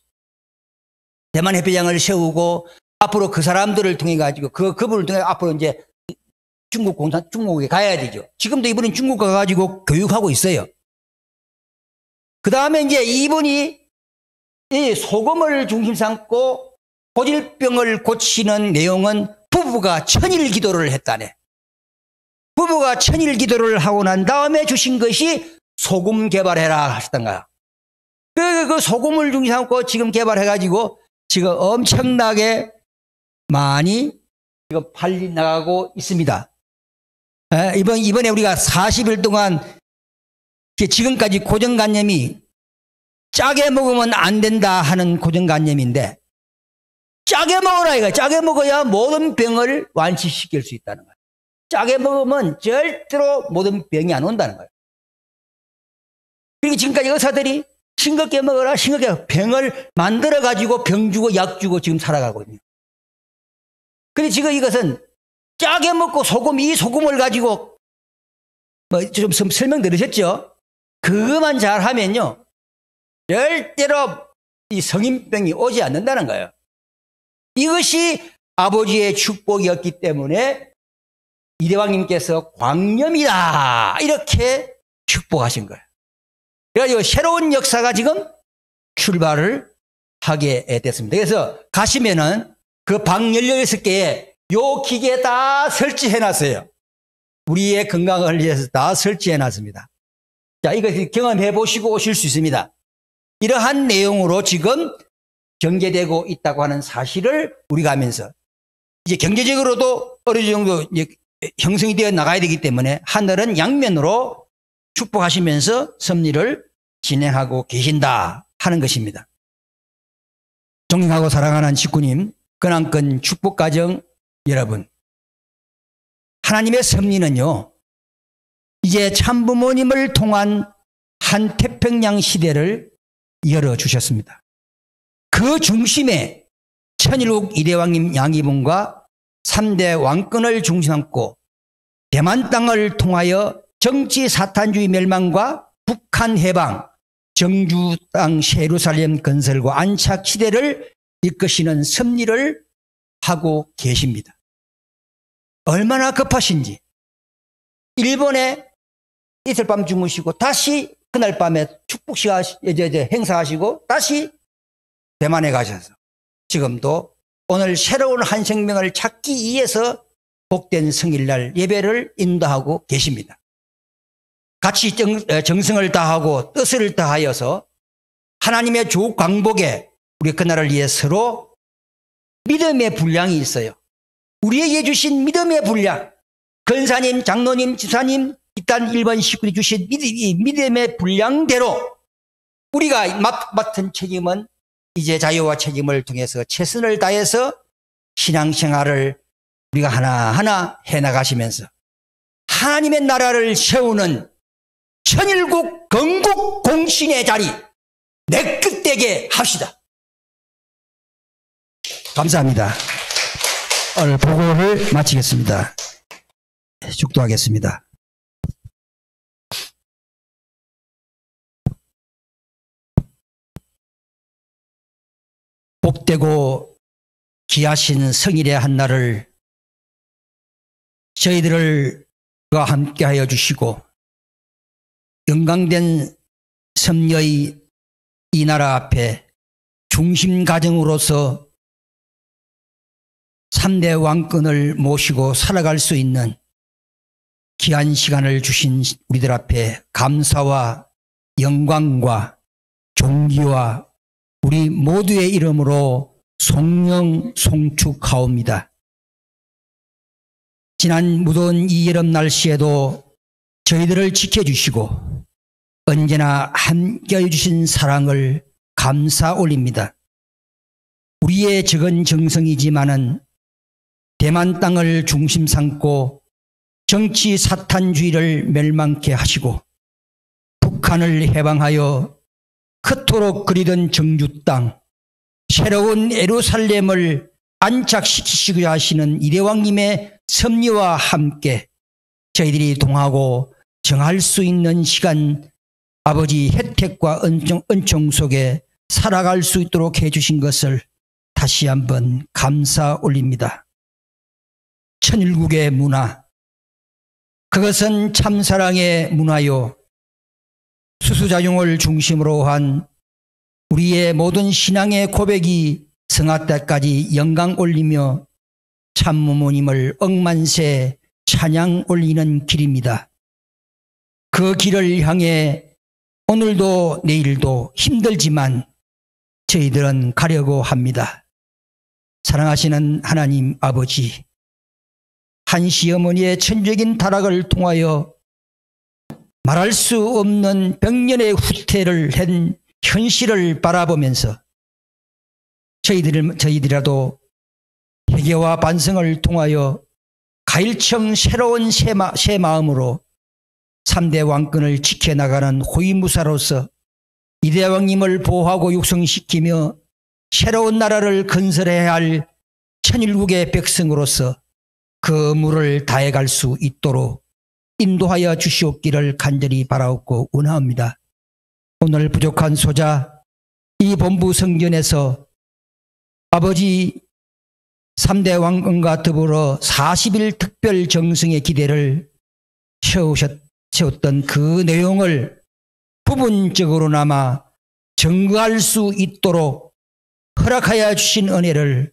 대만 협회장을 세우고 앞으로 그 사람들을 통해 가지고 그분을 통해 앞으로 이제 중국에 가야 되죠. 지금도 이분은 중국 가가지고 교육하고 있어요. 그 다음에 이제 이분이 이 소금을 중심 삼고 고질병을 고치는 내용은 부부가 천일 기도를 했다네. 부부가 천일 기도를 하고 난 다음에 주신 것이 소금 개발해라 하셨던 거야. 그 소금을 중심 삼고 지금 개발해가지고 지금 엄청나게 많이 지금 팔리 나가고 있습니다. 이번에 우리가 40일 동안 지금까지 고정관념이 짜게 먹으면 안 된다 하는 고정관념인데 짜게 먹어라 이거. 짜게 먹어야 모든 병을 완치시킬 수 있다는 거예요. 짜게 먹으면 절대로 모든 병이 안 온다는 거예요. 그리고 지금까지 의사들이 싱겁게 먹어라 싱겁게 병을 만들어 가지고 병 주고 약 주고 지금 살아가거든요. 그런데 지금 이것은 짜게 먹고 이 소금을 가지고 좀 설명 들으셨죠? 그것만 잘하면요 절대로 이 성인병이 오지 않는다는 거예요. 이것이 아버지의 축복이었기 때문에 이대왕님께서 광염이다 이렇게 축복하신 거예요. 그래가지고 새로운 역사가 지금 출발을 하게 됐습니다. 그래서 가시면은 그 방 16개에 요 기계 다 설치해놨어요. 우리의 건강을 위해서 다 설치해놨습니다. 자, 이거 경험해 보시고 오실 수 있습니다. 이러한 내용으로 지금 전개되고 있다고 하는 사실을 우리가 하면서 이제 경제적으로도 어느 정도 이제 형성이 되어 나가야 되기 때문에 하늘은 양면으로 축복하시면서 섭리를 진행하고 계신다 하는 것입니다. 존경하고 사랑하는 식구님, 근황권 축복가정 여러분, 하나님의 섭리는요 이제 참부모님을 통한 한 태평양 시대를 열어주셨습니다. 그 중심에 천일국 이대왕님 양이분과 3대 왕권을 중심 삼고 대만 땅을 통하여 정치 사탄주의 멸망과 북한 해방, 정주 땅 예루살렘 건설과 안착 시대를 이끄시는 섭리를 하고 계십니다. 얼마나 급하신지 일본에 이틀 밤 주무시고 다시 그날 밤에 축복식 행사하시고 다시 대만에 가셔서 지금도 오늘 새로운 한 생명을 찾기 위해서 복된 성일날 예배를 인도하고 계십니다. 같이 정성을 다하고 뜻을 다하여서 하나님의 주 광복에 우리 그날을 위해 서로 믿음의 분량이 있어요. 우리에게 주신 믿음의 분량, 권사님, 장로님, 지사님, 일단 1번 식구들이 주신 믿음의 분량대로 우리가 맡은 책임은 이제 자유와 책임을 통해서 최선을 다해서 신앙생활을 우리가 하나하나 해나가시면서 하나님의 나라를 세우는 천일국 건국 공신의 자리 내끝되게 합시다. 감사합니다. 오늘 보고를 마치겠습니다. 축도하겠습니다. 복되고 귀하신 성일의 한날을 저희들과 함께하여 주시고 영광된 섭리의 이 나라 앞에 중심 가정으로서 3대 왕권을 모시고 살아갈 수 있는 귀한 시간을 주신 우리들 앞에 감사와 영광과 존귀와 우리 모두의 이름으로 송영 송축하옵니다. 지난 무더운 이 여름 날씨에도 저희들을 지켜주시고 언제나 함께해 주신 사랑을 감사 올립니다. 우리의 적은 정성이지만은 대만 땅을 중심 삼고 정치 사탄주의를 멸망케 하시고 북한을 해방하여 그토록 그리던 정주 땅, 새로운 예루살렘을 안착시키시고자 하시는 이대왕님의 섭리와 함께 저희들이 동하고 정할 수 있는 시간 아버지 혜택과 은총 속에 살아갈 수 있도록 해주신 것을 다시 한번 감사 올립니다. 천일국의 문화, 그것은 참사랑의 문화요 수수자용을 중심으로 한 우리의 모든 신앙의 고백이 성화 때까지 영광 올리며 참모모님을 억만세 찬양 올리는 길입니다. 그 길을 향해 오늘도 내일도 힘들지만 저희들은 가려고 합니다. 사랑하시는 하나님 아버지, 한시 어머니의 천적인 타락을 통하여 말할 수 없는 백년의 후퇴를 한 현실을 바라보면서 저희들이라도 회개와 반성을 통하여 가일청 새로운 새 마음으로 3대 왕권을 지켜나가는 호위무사로서 이대왕님을 보호하고 육성시키며 새로운 나라를 건설해야 할 천일국의 백성으로서 그 업무를 다해갈 수 있도록 인도하여 주시옵기를 간절히 바라옵고 원하옵니다. 오늘 부족한 소자 이 본부 성전에서 아버지 3대 왕권과 더불어 40일 특별 정성의 기대를 세웠던 그 내용을 부분적으로나마 증거할 수 있도록 허락하여 주신 은혜를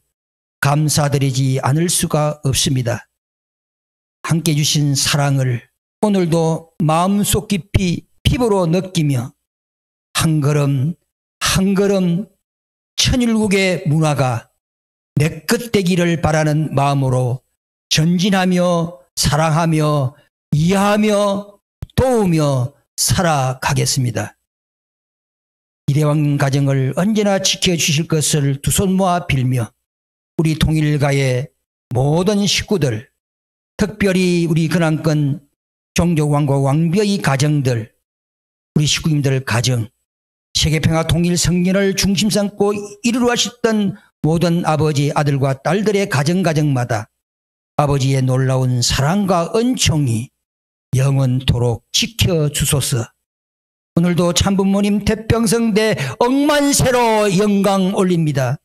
감사드리지 않을 수가 없습니다. 함께 주신 사랑을 오늘도 마음속 깊이 피부로 느끼며 한 걸음 한 걸음 천일국의 문화가 내끝되기를 바라는 마음으로 전진하며 사랑하며 이해하며 도우며 살아가겠습니다. 이대왕 가정을 언제나 지켜주실 것을 두 손 모아 빌며 우리 통일가의 모든 식구들, 특별히 우리 근황권 종족왕과 왕비의 가정들, 우리 식구님들 가정, 세계평화 통일 성년을 중심 삼고 이루려 하셨던 모든 아버지, 아들과 딸들의 가정마다 아버지의 놀라운 사랑과 은총이 영원토록 지켜주소서. 오늘도 참부모님 태평성대 억만세로 영광 올립니다.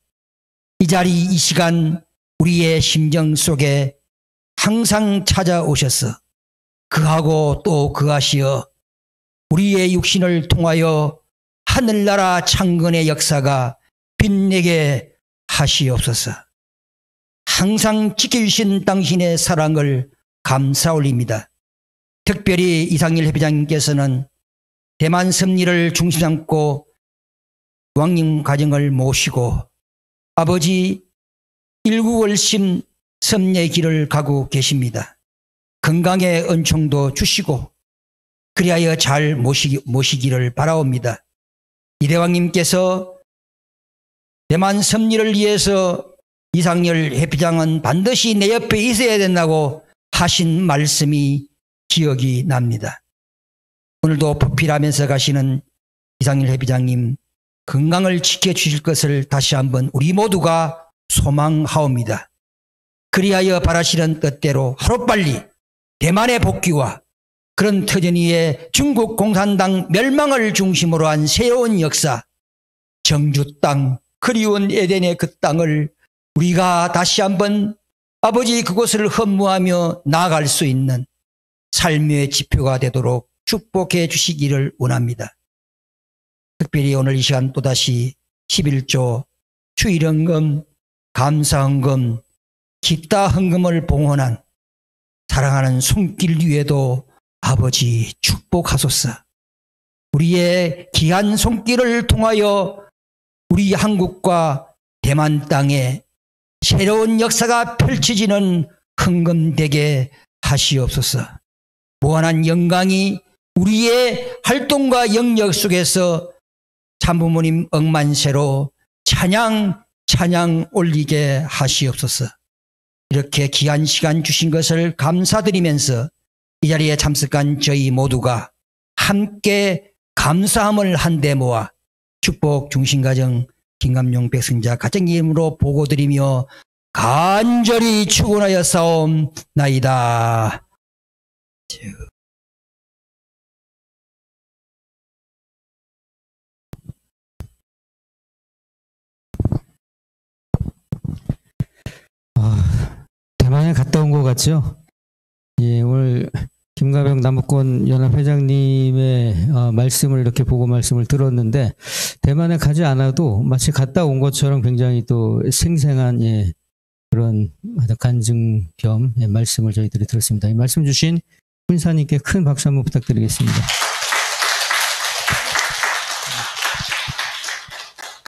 이 자리, 이 시간 우리의 심정 속에 항상 찾아오셔서 그하고 또 그하시어 우리의 육신을 통하여 하늘나라 창건의 역사가 빛내게 하시옵소서. 항상 지켜주신 당신의 사랑을 감사 올립니다. 특별히 이상일 회장님께서는 대만 섭리를 중심 삼고 왕님 가정을 모시고 아버지 일구월심 섭리의 길을 가고 계십니다. 건강의 은총도 주시고 그리하여 잘 모시기를 바라옵니다. 이대왕님께서 대만 섭리를 위해서 이상열 회장은 반드시 내 옆에 있어야 된다고 하신 말씀이 기억이 납니다. 오늘도 보필하면서 가시는 이상열 회장님 건강을 지켜주실 것을 다시 한번 우리 모두가 소망하옵니다. 그리하여 바라시는 뜻대로 하루빨리 대만의 복귀와 그런 터전 위에 중국 공산당 멸망을 중심으로 한 새로운 역사, 정주 땅, 그리운 에덴의 그 땅을 우리가 다시 한번 아버지 그곳을 헌무하며 나아갈 수 있는 삶의 지표가 되도록 축복해 주시기를 원합니다. 특별히 오늘 이 시간 또다시 11조 추일헌금, 감사헌금, 기타 헌금을 봉헌한 사랑하는 손길 위에도 아버지 축복하소서. 우리의 귀한 손길을 통하여 우리 한국과 대만 땅에 새로운 역사가 펼쳐지는 헌금되게 하시옵소서. 무한한 영광이 우리의 활동과 영역 속에서 참부모님 억만세로 찬양 올리게 하시옵소서. 이렇게 귀한 시간 주신 것을 감사드리면서 이 자리에 참석한 저희 모두가 함께 감사함을 한데 모아 축복 중심가정 김감용 백승자 가정 이름으로 보고드리며 간절히 축원하여 싸움나이다. 대만에 갔다 온 것 같죠? 예, 오늘 김가병 남북권 연합 회장님의 말씀을 이렇게 보고 말씀을 들었는데 대만에 가지 않아도 마치 갔다 온 것처럼 굉장히 또 생생한 그런 간증 겸 말씀을 저희들이 들었습니다. 이 말씀 주신 훈사님께 큰 박수 한번 부탁드리겠습니다.